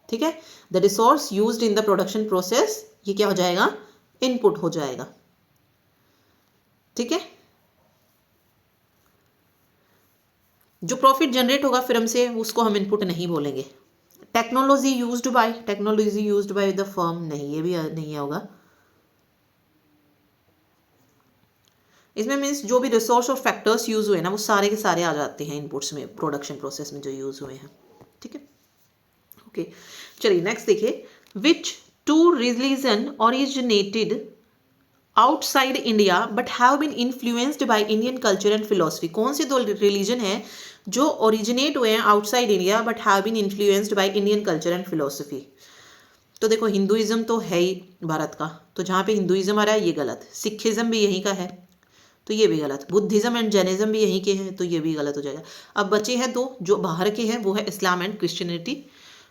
ठीक है। The resource used in the production process, ये क्या हो जाएगा, इनपुट हो जाएगा, ठीक है। जो प्रॉफिट जनरेट होगा फिल्म से उसको हम इनपुट नहीं बोलेंगे। Technology used by, technology used by the firm, नहीं, ये भी नहीं होगा। इसमें मीन्स जो भी रिसोर्स और फैक्टर्स यूज हुए ना वो सारे के सारे आ जाते हैं इनपुट्स में, प्रोडक्शन प्रोसेस में जो यूज हुए हैं, ठीक है। ओके, चलिए नेक्स्ट देखिए, which two religion originated outside India but have been influenced by Indian culture and philosophy. कौन से दो रिलीजन है जो ओरिजिनेट हुए हैं outside India but have been influenced by Indian culture and philosophy. तो देखो हिंदुइज्म तो है ही भारत का, तो जहाँ पे हिंदुइज्म आ रहा है ये गलत, सिखिज्म भी यहीं का है तो ये भी गलत, बुद्धिज्म एंड जैनिज्म भी यहीं के हैं तो ये भी गलत हो जाएगा। अब बचे हैं दो जो बाहर के हैं, वो है इस्लाम एंड क्रिश्चियनिटी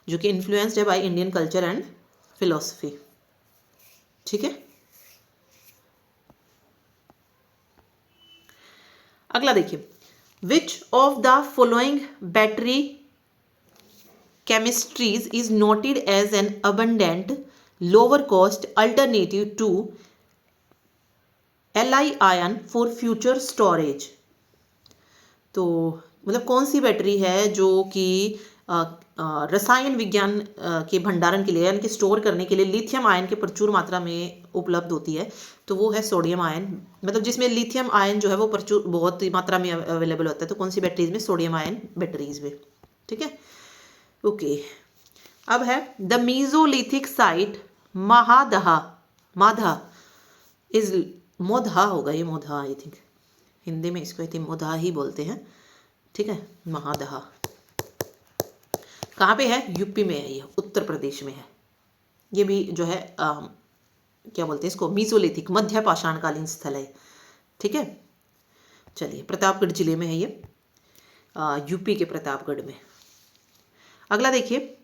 जो कि इन्फ्लुएंस्ड है by Indian culture and philosophy, ठीक है। अगला देखिए, which of the following battery chemistries is noted as an abundant lower cost alternative to Li ion for future storage. तो मतलब कौन सी बैटरी है जो कि रसायन विज्ञान के भंडारण के लिए यानी कि स्टोर करने के लिए लिथियम आयन के प्रचुर मात्रा में उपलब्ध होती है, तो वो है सोडियम आयन, मतलब जिसमें लिथियम आयन जो है वो प्रचुर बहुत मात्रा में अवेलेबल होता है, तो कौन सी बैटरीज में, सोडियम आयन बैटरीज में, ठीक है। ओके, अब है the mesolithic site Mahadaha, Madha is, Modha होगा ये, मोधा आई थिंक, हिंदी में इसको आई थिंक मोधा ही बोलते हैं, ठीक है, महादहा कहाँ पे है, यूपी में है, ये उत्तर प्रदेश में है। ये भी जो है क्या बोलते हैं इसको, मीजोलिथिक मध्य पाषाणकालीन स्थल है, ठीक है। चलिए प्रतापगढ़ जिले में है ये, यूपी के प्रतापगढ़ में। अगला देखिए,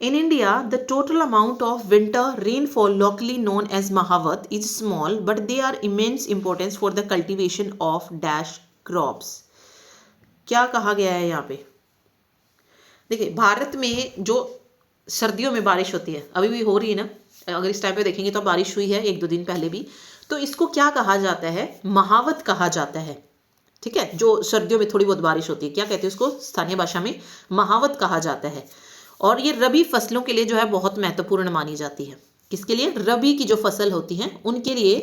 in India the total amount of winter rainfall locally known as Mahavat is small but they are immense importance for the cultivation of dash crops। क्या कहा गया है यहाँ पे, देखिए भारत में जो सर्दियों में बारिश होती है, अभी भी हो रही है ना, अगर इस टाइम पे देखेंगे तो बारिश हुई है 1-2 दिन पहले भी, तो इसको क्या कहा जाता है, महावत कहा जाता है, ठीक है। जो सर्दियों में थोड़ी बहुत बारिश होती है, क्या कहते हैं उसको स्थानीय भाषा में, महावत कहा जाता है। और ये रबी फसलों के लिए जो है बहुत महत्वपूर्ण मानी जाती है। किसके लिए, रबी की जो फसल होती हैं उनके लिए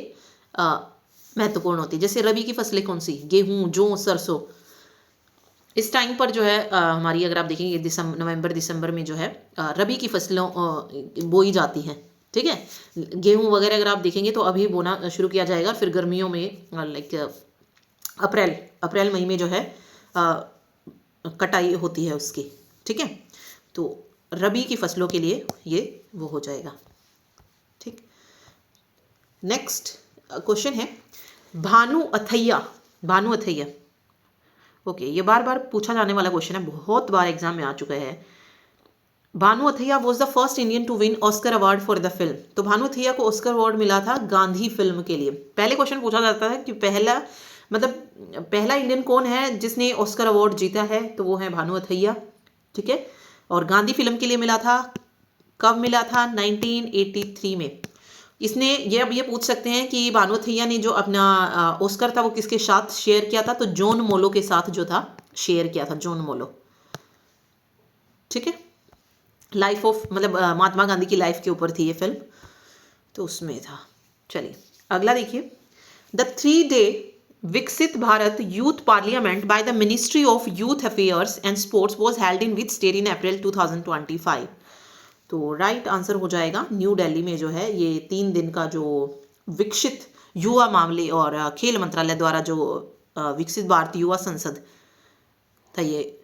महत्वपूर्ण होती है। जैसे रबी की फसलें कौन सी, गेहूं, जौ, सरसों। इस टाइम पर जो है हमारी, अगर आप देखेंगे नवंबर दिसंबर में जो है रबी की फसलों बोई जाती हैं। ठीक है, गेहूं वगैरह अगर आप देखेंगे तो अभी बोना शुरू किया जाएगा, फिर गर्मियों में लाइक अप्रैल अप्रैल मई में जो है कटाई होती है उसकी। ठीक है, तो रबी की फसलों के लिए ये वो हो जाएगा। ठीक, नेक्स्ट क्वेश्चन है भानु अथैया। भानु अथैया, ओके, ये बार बार पूछा जाने वाला क्वेश्चन है, बहुत बार एग्जाम में आ चुका है। Bhanu Athaiya was the first Indian to win Oscar award for the film. तो भानु अथैया को ऑस्कर अवार्ड मिला था गांधी फिल्म के लिए। पहले क्वेश्चन पूछा जाता है कि पहला इंडियन कौन है जिसने ऑस्कर अवार्ड जीता है, तो वो है भानु अथैया। ठीक है, और गांधी फिल्म के लिए मिला था, कब मिला था, 1983 में। इसने अब ये पूछ सकते हैं कि भानु अथैया ने जो अपना ऑस्कर था वो किसके साथ शेयर किया था, तो जॉन मोलो के साथ जो था शेयर किया था, जॉन मोलो। ठीक है, लाइफ ऑफ महात्मा गांधी की लाइफ के ऊपर थी ये फिल्म, तो उसमें था। चलिए अगला देखिए, the 3-day Viksit Bharat youth parliament by the ministry of youth affairs and sports was held in which state in April 2025। तो राइट आंसर हो जाएगा न्यू दिल्ली में जो है ये 3 दिन का जो विकसित युवा मामले और खेल मंत्रालय द्वारा जो विकसित भारत युवा संसद था, ये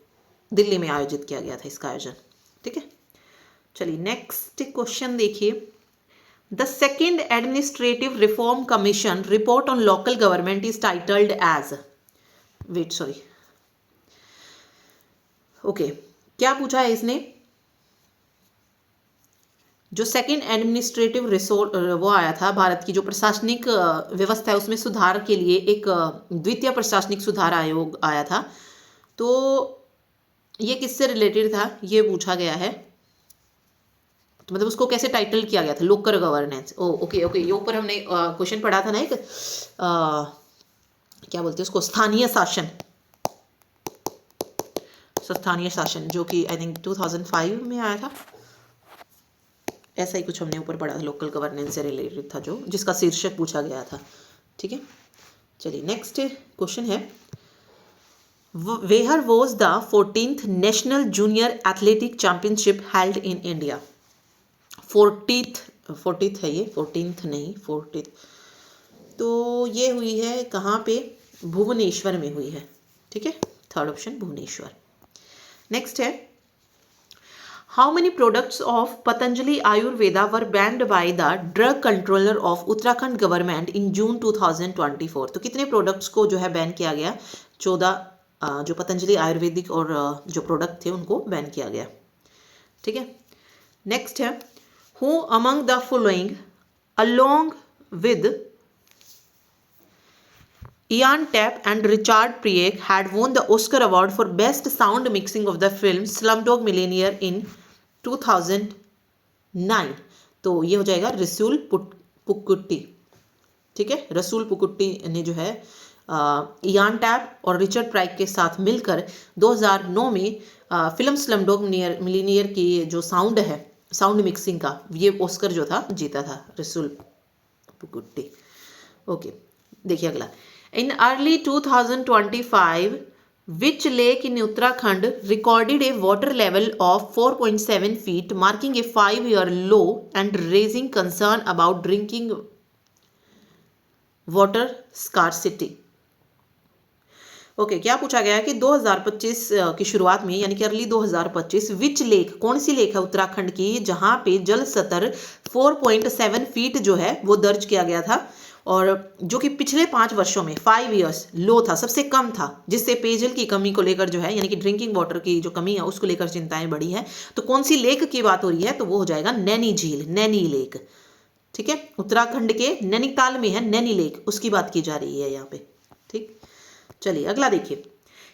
दिल्ली में आयोजित किया गया था इसका आयोजन। ठीक है, चलिए नेक्स्ट क्वेश्चन देखिए, the second administrative reform commission report on local government is titled as, okay, क्या पूछा है इसने, जो सेकेंड एडमिनिस्ट्रेटिव वो आया था भारत की जो प्रशासनिक व्यवस्था है उसमें सुधार के लिए एक द्वितीय प्रशासनिक सुधार आयोग आया था, तो ये किससे रिलेटेड था ये पूछा गया है। तो उसको कैसे टाइटल किया गया था, लोकल गवर्नेंस। ओके, ये ऊपर हमने क्वेश्चन पढ़ा था ना एक क्या बोलते हैं उसको, स्थानीय शासन, स्थानीय शासन, जो कि आई थिंक 2005 में आया था, ऐसा ही कुछ हमने ऊपर पढ़ा था, लोकल गवर्नेंस से रिलेटेड था जो, जिसका शीर्षक पूछा गया था। ठीक है, चलिए नेक्स्ट क्वेश्चन है, where was the 14th national junior athletic championship held in India. 40th है ये, 14th नहीं, 40th। तो ये हुई है कहाँ पे, भुवनेश्वर में हुई है। ठीक है, थर्ड ऑप्शन भुवनेश्वर। नेक्स्ट है, how many products of Patanjali Ayurveda were banned by the drug controller of Uttarakhand government in June 2024। तो कितने प्रोडक्ट्स को जो है बैन किया गया, 14 जो पतंजलि आयुर्वेदिक और जो प्रोडक्ट थे उनको बैन किया गया। ठीक है, नेक्स्ट है, Who among the following, along with Ian Tapp and Richard Prieck, had won the Oscar Award for Best Sound Mixing of the film Slumdog Millionaire in 2009? तो ये हो जाएगा रसूल पुकुट्टी। ठीक है, रसूल पुकुट्टी ने जो है इयान टैप और रिचर्ड प्राइक के साथ मिलकर 2009 में फिल्म स्लमडॉग मिलियनेयर की जो साउंड है, साउंड मिक्सिंग का, ये ऑस्कर जो था जीता था रसूल पुकुट्टी। ओके, देखिए अगला, in early 2025 which lake in Uttarakhand recorded A water level of 4.7 feet, marking A 5-year low and raising concern about drinking water scarcity. Okay, क्या पूछा गया है कि 2025 की शुरुआत में, यानी कि अर्ली 2025, विच लेक, कौन सी लेक है उत्तराखंड की जहां पे जल स्तर 4.7 feet जो है वो दर्ज किया गया था, और जो कि पिछले 5 वर्षों में 5 years लो था, सबसे कम था, जिससे पेयजल की कमी को लेकर जो है, यानी कि ड्रिंकिंग वाटर की जो कमी है उसको लेकर चिंताएं बढ़ी है। तो कौन सी लेक की बात हो रही है, तो वो हो जाएगा नैनी झील, नैनी लेक। ठीक है, उत्तराखंड के नैनीताल में है नैनी लेक, उसकी बात की जा रही है यहाँ पे। ठीक, चलिए अगला देखिए,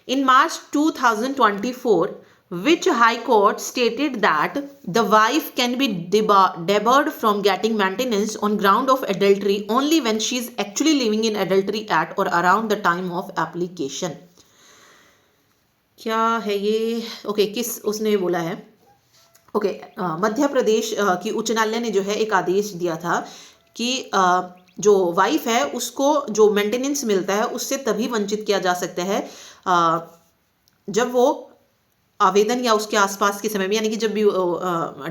इन मार्च 2024 which high court stated that the wife can be debarred from getting maintenance on ground of adultery only when she is actually living in adultery at or around the time of application। क्या है ये, okay, किस उसने बोला है, okay, Madhya Pradesh की उच्च न्यायालय ने जो है एक आदेश दिया था कि जो वाइफ है उसको जो मेंटेनेंस मिलता है उससे तभी वंचित किया जा सकता है जब वो आवेदन या उसके आसपास के समय में, यानी कि जब भी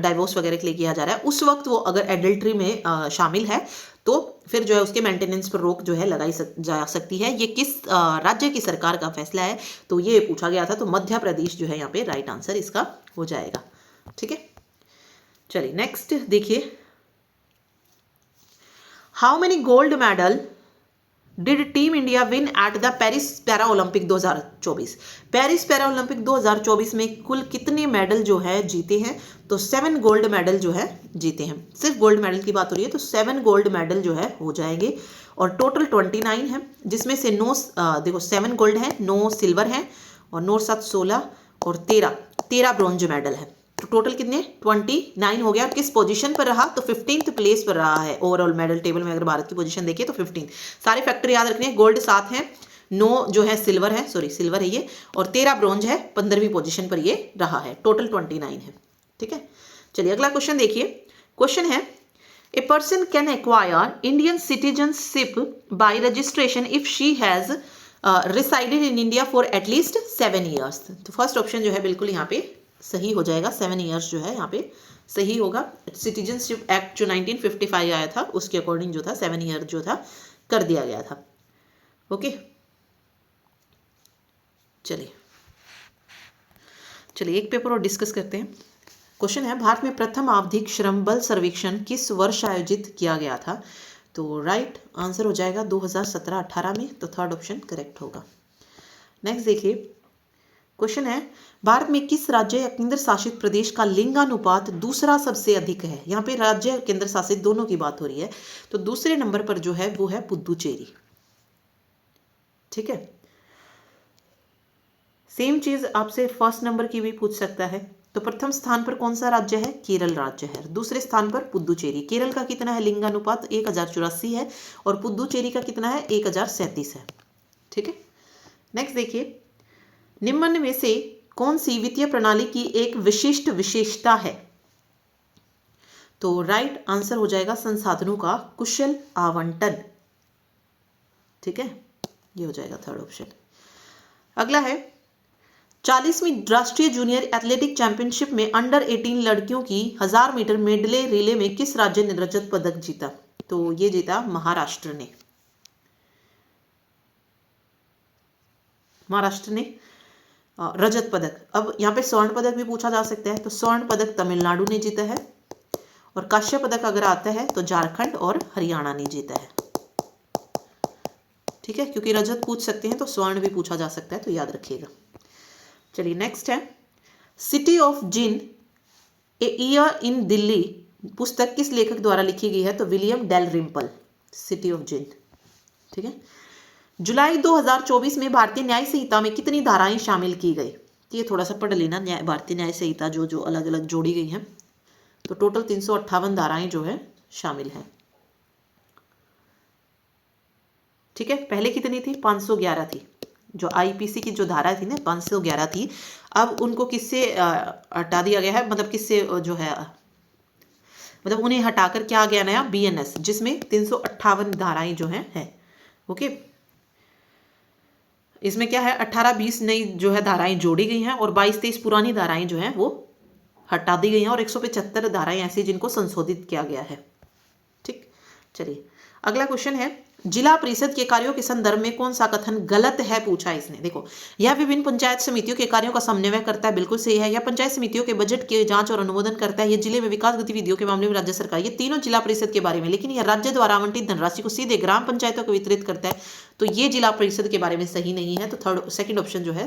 डाइवोर्स वगैरह के लिए किया जा रहा है उस वक्त वो अगर एडल्ट्री में शामिल है तो फिर जो है उसके मेंटेनेंस पर रोक जो है लगाई जा सकती है। ये किस राज्य की सरकार का फैसला है, तो ये पूछा गया था, तो मध्य प्रदेश जो है यहाँ पे राइट आंसर इसका हो जाएगा। ठीक है, चलिए नेक्स्ट देखिए, how many gold medal did team India win at the Paris para Olympic 2024? Paris para Olympic 2024 में कुल कितने मेडल जो है जीते हैं? तो 7 गोल्ड मेडल जो है जीते हैं। सिर्फ गोल्ड मेडल की बात हो रही है तो 7 गोल्ड मेडल जो है हो जाएंगे और टोटल 29 है, जिसमें से 9 देखो 7 गोल्ड है, 9 सिल्वर है और 9 7 16 और 13 ब्रॉन्ज मेडल है। तो टोटल कितने 29 हो गया। और किस पोजीशन पर रहा? तो 15th प्लेस पर रहा है ओवरऑल मेडल टेबल में। अगर भारत की पोजीशन देखिए तो 15। सारे फैक्टर याद रखने हैं, गोल्ड 7 है, 9 जो है सिल्वर है, सिल्वर है ये, और 13 ब्रॉन्ज है, 15वीं पोजीशन पर ये रहा है। टोटल 29 है। ठीक है, चलिए अगला क्वेश्चन देखिए। क्वेश्चन है, a person can acquire Indian citizenship by registration if she has resided in India for at least 7 years. तो फर्स्ट ऑप्शन जो है बिल्कुल यहाँ पे सही हो जाएगा, 7 ईयर्स जो है यहाँ पे सही होगा। सिटीजनशिप एक्ट जो 1955 आया था उसके अकॉर्डिंग जो था 7 ईयर जो था कर दिया गया था। ओके, चलिए एक पेपर और डिस्कस करते हैं। क्वेश्चन है, भारत में प्रथम आवधिक श्रम बल सर्वेक्षण किस वर्ष आयोजित किया गया था? तो राइट आंसर हो जाएगा 2017-18 में, तो थर्ड ऑप्शन करेक्ट होगा। नेक्स्ट देखिए, क्वेश्चन है, भारत में किस राज्य या केंद्र शासित प्रदेश का लिंगानुपात दूसरा सबसे अधिक है? यहाँ पे राज्य और केंद्र शासित दोनों की बात हो रही है, तो दूसरे नंबर पर जो है वो है पुदुचेरी। ठीक है, सेम चीज आपसे फर्स्ट नंबर की भी पूछ सकता है। तो प्रथम स्थान पर कौन सा राज्य है? केरल राज्य है। दूसरे स्थान पर पुदुचेरी। केरल का कितना है लिंगानुपात? 1084 है और पुदुचेरी का कितना है? 1037 है। ठीक है, नेक्स्ट देखिए, निम्न में से कौन सी वित्तीय प्रणाली की एक विशिष्ट विशेषता है? तो राइट आंसर हो जाएगा संसाधनों का कुशल आवंटन। ठीक है, ये हो जाएगा थर्ड ऑप्शन। अगला है, 40वीं राष्ट्रीय जूनियर एथलेटिक चैंपियनशिप में अंडर 18 लड़कियों की 1000 मीटर मेडले रिले में किस राज्य ने रजत पदक जीता? तो ये जीता महाराष्ट्र ने। महाराष्ट्र ने रजत पदक। अब यहाँ पे स्वर्ण पदक भी पूछा जा सकता है, तो स्वर्ण पदक तमिलनाडु ने जीता है और कांस्य पदक अगर आता है तो झारखंड और हरियाणा ने जीता है। ठीक है, क्योंकि रजत पूछ सकते हैं तो स्वर्ण भी पूछा जा सकता है, तो याद रखिएगा। चलिए नेक्स्ट है, city of jinn a year in Delhi पुस्तक किस लेखक द्वारा लिखी गई है? तो William Dalrymple, city of jinn. ठीक है, जुलाई 2024 में भारतीय न्याय संहिता में कितनी धाराएं शामिल की गई? ये थोड़ा सा पढ़ लेना, भारतीय न्याय संहिता जो अलग अलग जोड़ी गई हैं, तो टोटल 358 धाराएं जो है शामिल हैं। ठीक है, पहले कितनी थी? 511 थी। जो आईपीसी की जो धारा थी ना 511 थी, अब उनको किससे हटा दिया गया है? मतलब किससे जो है, मतलब उन्हें हटाकर क्या आ गया नया? बीएनएस, जिसमें 358 धाराएं जो है। ओके, इसमें क्या है 18-20 नई जो है धाराएं जोड़ी गई हैं और 22-23 पुरानी धाराएं जो हैं वो हटा दी गई हैं और 175 धाराएं ऐसी जिनको संशोधित किया गया है। ठीक, चलिए अगला क्वेश्चन है, जिला परिषद के कार्यों के संदर्भ में कौन सा कथन गलत है? पूछा इसने। देखो, यह विभिन्न पंचायत समितियों के कार्यों का समन्वय करता है, बिल्कुल सही है। यह पंचायत समितियों के बजट की जांच और अनुमोदन करता है। यह जिले में विकास गतिविधियों के मामले में राज्य सरकार, ये तीनों जिला परिषद के बारे में, लेकिन यह राज्य द्वारा आवंटित धनराशि को सीधे ग्राम पंचायतों को वितरित करता है, तो ये जिला परिषद के बारे में सही नहीं है। तो सेकंड ऑप्शन जो है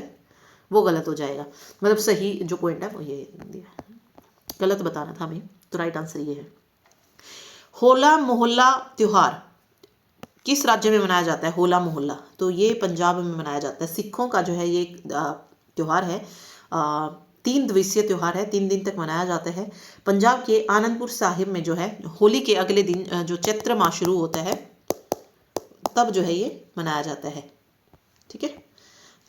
वो गलत हो जाएगा। मतलब सही जो पॉइंट है वो ये गलत बताना था हमें, तो राइट आंसर ये है। होला मोहल्ला त्योहार किस राज्य में मनाया जाता है? होला मोहल्ला, तो ये पंजाब में मनाया जाता है। सिखों का जो है ये त्योहार है, 3 दिवसीय त्योहार है, 3 दिन तक मनाया जाता है। पंजाब के आनंदपुर साहिब में जो है होली के अगले दिन जो चैत्र माह शुरू होता है तब जो है ये मनाया जाता है। ठीक है,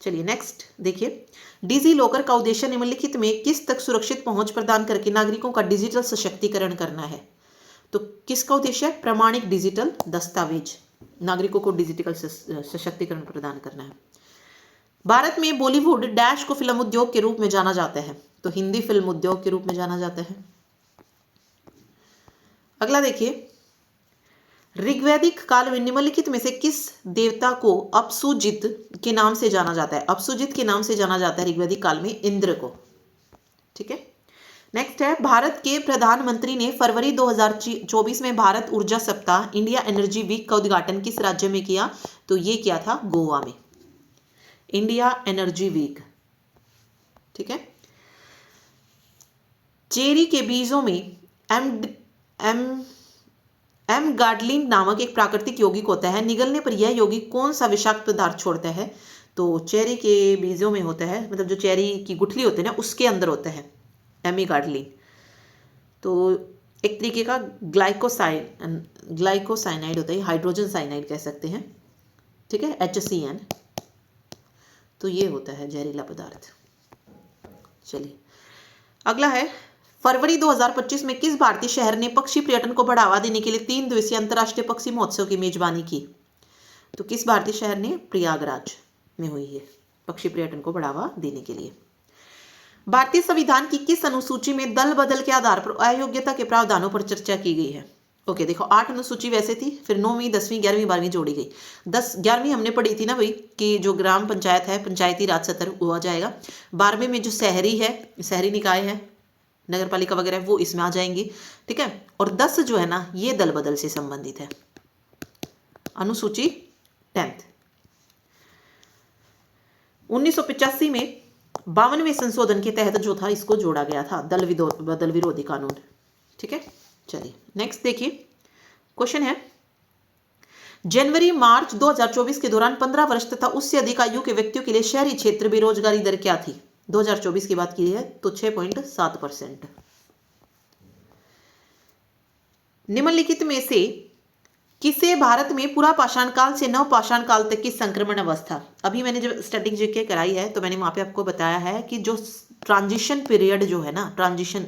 चलिए नेक्स्ट देखिए, डिजी लॉकर का उद्देश्य निम्नलिखित में किस तक सुरक्षित पहुंच प्रदान करके नागरिकों का डिजिटल सशक्तिकरण करना है? तो किसका उद्देश्य है? प्रामाणिक डिजिटल दस्तावेज, नागरिकों को डिजिटल सशक्तिकरण प्रदान करना है। भारत में बॉलीवुड डैश को फिल्म उद्योग के रूप में जाना जाता है, तो हिंदी फिल्म उद्योग के रूप में जाना जाता है। अगला देखिए, ऋग्वैदिक काल में निम्नलिखित में से किस देवता को अपसुजित के नाम से जाना जाता है? अपसुजित के नाम से जाना जाता है ऋग्वैदिक काल में इंद्र को। ठीक है, नेक्स्ट है, भारत के प्रधानमंत्री ने फरवरी 2024 में भारत ऊर्जा सप्ताह इंडिया एनर्जी वीक का उद्घाटन किस राज्य में किया? तो ये किया था गोवा में, इंडिया एनर्जी वीक। ठीक है, चेरी के बीजों में एम गार्डलिन नामक एक प्राकृतिक यौगिक होता है, निगलने पर यह यौगिक कौन सा विषाक्त पदार्थ छोड़ता है? तो चेरी के बीजों में होता है, मतलब जो चेरी की गुठली होती है ना उसके अंदर होता है एमिगार्डलिन। तो एक तरीके का ग्लाइकोसाइनाइड होता है, हाइड्रोजन साइनाइड कह सकते हैं। ठीक है, HCN। तो ये होता है जहरीला पदार्थ। चलिए अगला है, फरवरी 2025 में किस भारतीय शहर ने पक्षी पर्यटन को बढ़ावा देने के लिए 3 दिवसीय अंतर्राष्ट्रीय पक्षी महोत्सव की मेजबानी की? तो किस भारतीय शहर ने? प्रयागराज में हुई है, पक्षी पर्यटन को बढ़ावा देने के लिए। भारतीय संविधान की किस अनुसूची में दल बदल के आधार पर अयोग्यता के प्रावधानों पर चर्चा की गई है? ओके, देखो 8 अनुसूची वैसे थी, फिर 9वीं 10वीं 11वीं 12वीं जोड़ी गई। 11वीं हमने पढ़ी थी ना भाई कि जो ग्राम पंचायत है, पंचायती राज सत्र वो आ जाएगा। 12वीं में जो शहरी है, शहरी निकाय है, नगर पालिका वगैरह, वो इसमें आ जाएंगी। ठीक है, और 10 जो है ना ये दल बदल से संबंधित है, अनुसूची 10th। 1985 में 52वें संशोधन के तहत जो था इसको जोड़ा गया था, दल विरोधी कानून। ठीक है, चलिए नेक्स्ट देखिए, क्वेश्चन है, जनवरी मार्च 2024 के दौरान 15 वर्ष तथा उससे अधिक आयु के व्यक्तियों के लिए शहरी क्षेत्र बेरोजगारी दर क्या थी? 2024 की बात की है तो 6.7%। निम्नलिखित में से किसे भारत में पुरापाषाण काल से नवपाषाण काल तक की संक्रमण अवस्था, अभी मैंने जब स्टैटिक जीके कराई है तो मैंने वहां पे आपको बताया है कि जो ट्रांजिशन पीरियड जो है ना, ट्रांजिशन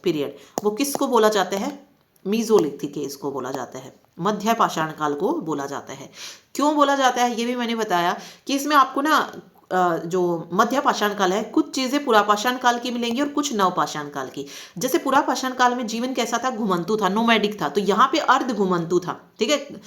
पीरियड, वो किसको बोला जाता है? मीजोलिथिक एज को बोला जाता है, मध्य पाषाण काल को बोला जाता है। क्यों बोला जाता है ये भी मैंने बताया कि इसमें आपको ना जो मध्य पाषाण काल है, कुछ चीजें पुरापाषाण काल की मिलेंगी और कुछ नवपाषाण काल की। जैसे पुरापाषाण काल में जीवन कैसा था? घुमंतु था, नोमैडिक था, तो यहाँ पे अर्ध घुमंतु था। ठीक है,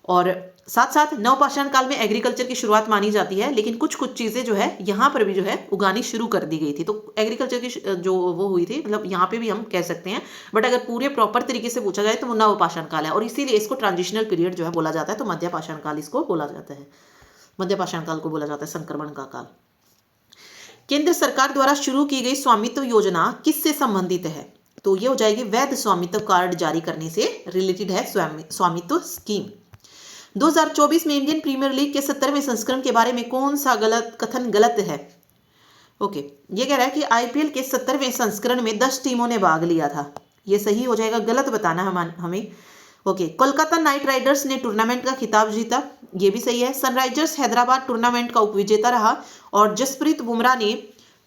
और साथ साथ नवपाषाण काल में एग्रीकल्चर की शुरुआत मानी जाती है, लेकिन कुछ कुछ चीजें जो है यहाँ पर भी जो है उगानी शुरू कर दी गई थी। तो एग्रीकल्चर की जो वो हुई थी, मतलब यहाँ पे भी हम कह सकते हैं, बट अगर पूरे प्रॉपर तरीके से पूछा जाए तो वो नवपाषाण काल है, और इसीलिए इसको ट्रांजिशनल पीरियड जो है बोला जाता है। तो मध्य पाषाण काल इसको बोला जाता है, मध्य पाषाण काल को बोला जाता है संक्रमण का काल। केंद्र सरकार द्वारा शुरू की गई स्वामित्व योजना किससे संबंधित है? तो ये हो जाएगी वैध स्वामित्व कार्ड जारी करने से रिलेटेड है स्वामित्व स्कीम। 2024 में इंडियन प्रीमियर लीग के 70वें संस्करण के बारे में कौन सा कथन गलत है? ओके, ये कह रहा है कि आईपीएल के 70वें संस्करण में 10 टीमों ने भाग लिया था, ये सही हो जाएगा, गलत बताना हमें। ओके, कोलकाता नाइट राइडर्स ने टूर्नामेंट का खिताब जीता, ये भी सही है। सनराइजर्स हैदराबाद टूर्नामेंट का उपविजेता रहा, और जसप्रीत बुमराह ने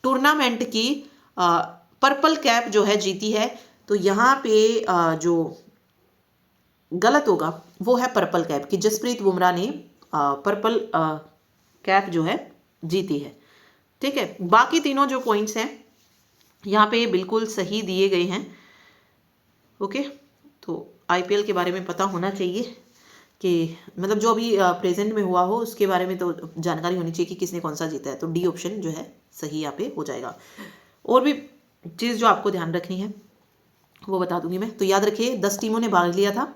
टूर्नामेंट की पर्पल कैप जो है जीती है। तो यहाँ पे जो गलत होगा वो है पर्पल कैप, कि जसप्रीत बुमराह ने पर्पल कैप जो है जीती है। ठीक है, बाकी तीनों जो पॉइंट्स हैं यहाँ पे बिल्कुल सही दिए गए हैं। ओके, तो आईपीएल के बारे में पता होना चाहिए कि मतलब जो अभी प्रेजेंट में हुआ हो उसके बारे में तो जानकारी होनी चाहिए कि किसने कौन सा जीता है। तो डी ऑप्शन जो है सही यहाँ पे हो जाएगा। और भी चीज़ जो आपको ध्यान रखनी है वो बता दूंगी मैं। तो याद रखिए 10 टीमों ने भाग लिया था।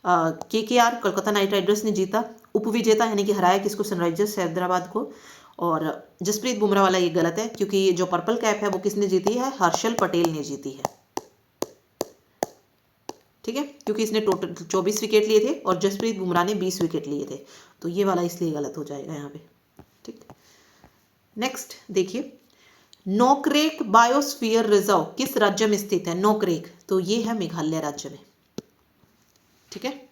केकेआर कोलकाता नाइट राइडर्स ने जीता, उपविजेता यानी कि हराया किसको? सनराइजर्स हैदराबाद को। और जसप्रीत बुमराह वाला ये गलत है, क्योंकि जो पर्पल कैप है वो किसने जीती है? हर्षल पटेल ने जीती है। ठीक है, क्योंकि इसने टोटल 24 विकेट लिए थे और जसप्रीत बुमराह ने 20 विकेट लिए थे, तो ये वाला इसलिए गलत हो जाएगा यहाँ पे। ठीक, नेक्स्ट देखिए, नोकरेक बायोस्फीयर रिजर्व किस राज्य में स्थित है? नोकरेक, तो ये है मेघालय राज्य में। ठीक है,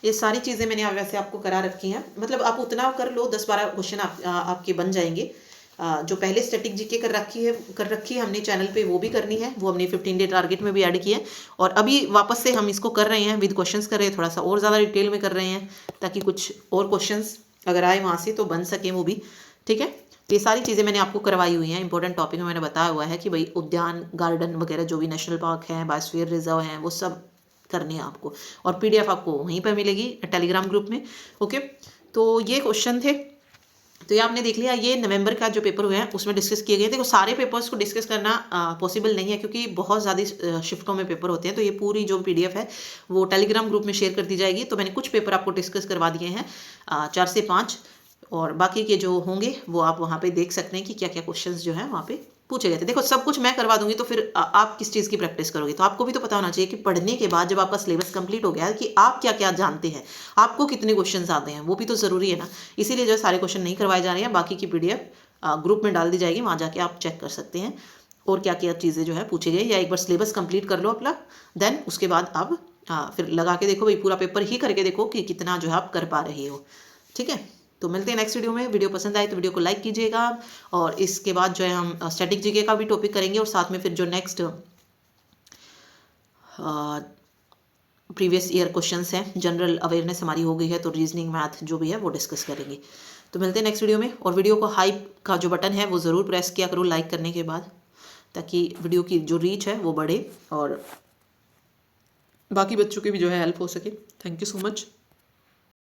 ये सारी चीज़ें मैंने वैसे आपको करा रखी हैं, मतलब आप उतना कर लो, 10-12 क्वेश्चन आपके बन जाएंगे। जो पहले स्टैटिक जीके कर रखी है हमने चैनल पे, वो भी करनी है। वो हमने 15 डे टारगेट में भी ऐड किया है, और अभी वापस से हम इसको कर रहे हैं, विद क्वेश्चंस कर रहे हैं, थोड़ा सा और ज़्यादा डिटेल में कर रहे हैं, ताकि कुछ और क्वेश्चंस अगर आए वहाँ से तो बन सके वो भी। ठीक है, तो ये सारी चीज़ें मैंने आपको करवाई हुई हैं। इंपॉर्टेंट टॉपिक में मैंने बताया हुआ है कि भाई उद्यान, गार्डन वगैरह जो भी नेशनल पार्क हैं, बायोस्फीयर रिजर्व हैं, वो सब करनी है आपको, और PDF आपको वहीं पर मिलेगी टेलीग्राम ग्रुप में। ओके, तो ये क्वेश्चन थे। तो ये आपने देख लिया, ये नवंबर का जो पेपर हुए हैं उसमें डिस्कस किए गए। देखो सारे पेपर्स को डिस्कस करना पॉसिबल नहीं है, क्योंकि बहुत ज़्यादा शिफ्टों में पेपर होते हैं। तो ये पूरी जो PDF है वो टेलीग्राम ग्रुप में शेयर कर दी जाएगी। तो मैंने कुछ पेपर आपको डिस्कस करवा दिए हैं, 4 से 5, और बाकी के जो होंगे वो आप वहाँ पे देख सकते हैं कि क्या क्या क्वेश्चंस जो है वहाँ पे पूछे गए थे। देखो सब कुछ मैं करवा दूंगी तो फिर आप किस चीज़ की प्रैक्टिस करोगे। तो आपको भी तो पता होना चाहिए कि पढ़ने के बाद जब आपका सिलेबस कंप्लीट हो गया है कि आप क्या क्या जानते हैं, आपको कितने क्वेश्चंस आते हैं, वो भी तो ज़रूरी है ना। इसीलिए जो सारे क्वेश्चन नहीं करवाए जा रहे हैं, बाकी की PDF ग्रुप में डाल दी जाएगी, वहाँ जाके आप चेक कर सकते हैं और क्या क्या चीज़ें जो है पूछे गए। या एक बार सिलेबस कंप्लीट कर लो अपना, देन उसके बाद आप फिर लगा के देखो भाई, पूरा पेपर ही करके देखो कि कितना जो है आप कर पा रहे हो। ठीक है, तो मिलते हैं नेक्स्ट वीडियो में। वीडियो पसंद आए तो वीडियो को लाइक कीजिएगा, और इसके बाद जो है हम स्टैटिक जीके का भी टॉपिक करेंगे, और साथ में फिर जो नेक्स्ट प्रीवियस ईयर क्वेश्चंस हैं, जनरल अवेयरनेस हमारी हो गई है, तो रीजनिंग, मैथ जो भी है वो डिस्कस करेंगे। तो मिलते हैं नेक्स्ट वीडियो में, और वीडियो को हाइप का जो बटन है वो ज़रूर प्रेस किया करो लाइक करने के बाद, ताकि वीडियो की जो रीच है वो बढ़े और बाकी बच्चों की भी जो है हेल्प हो सके। Thank you so much.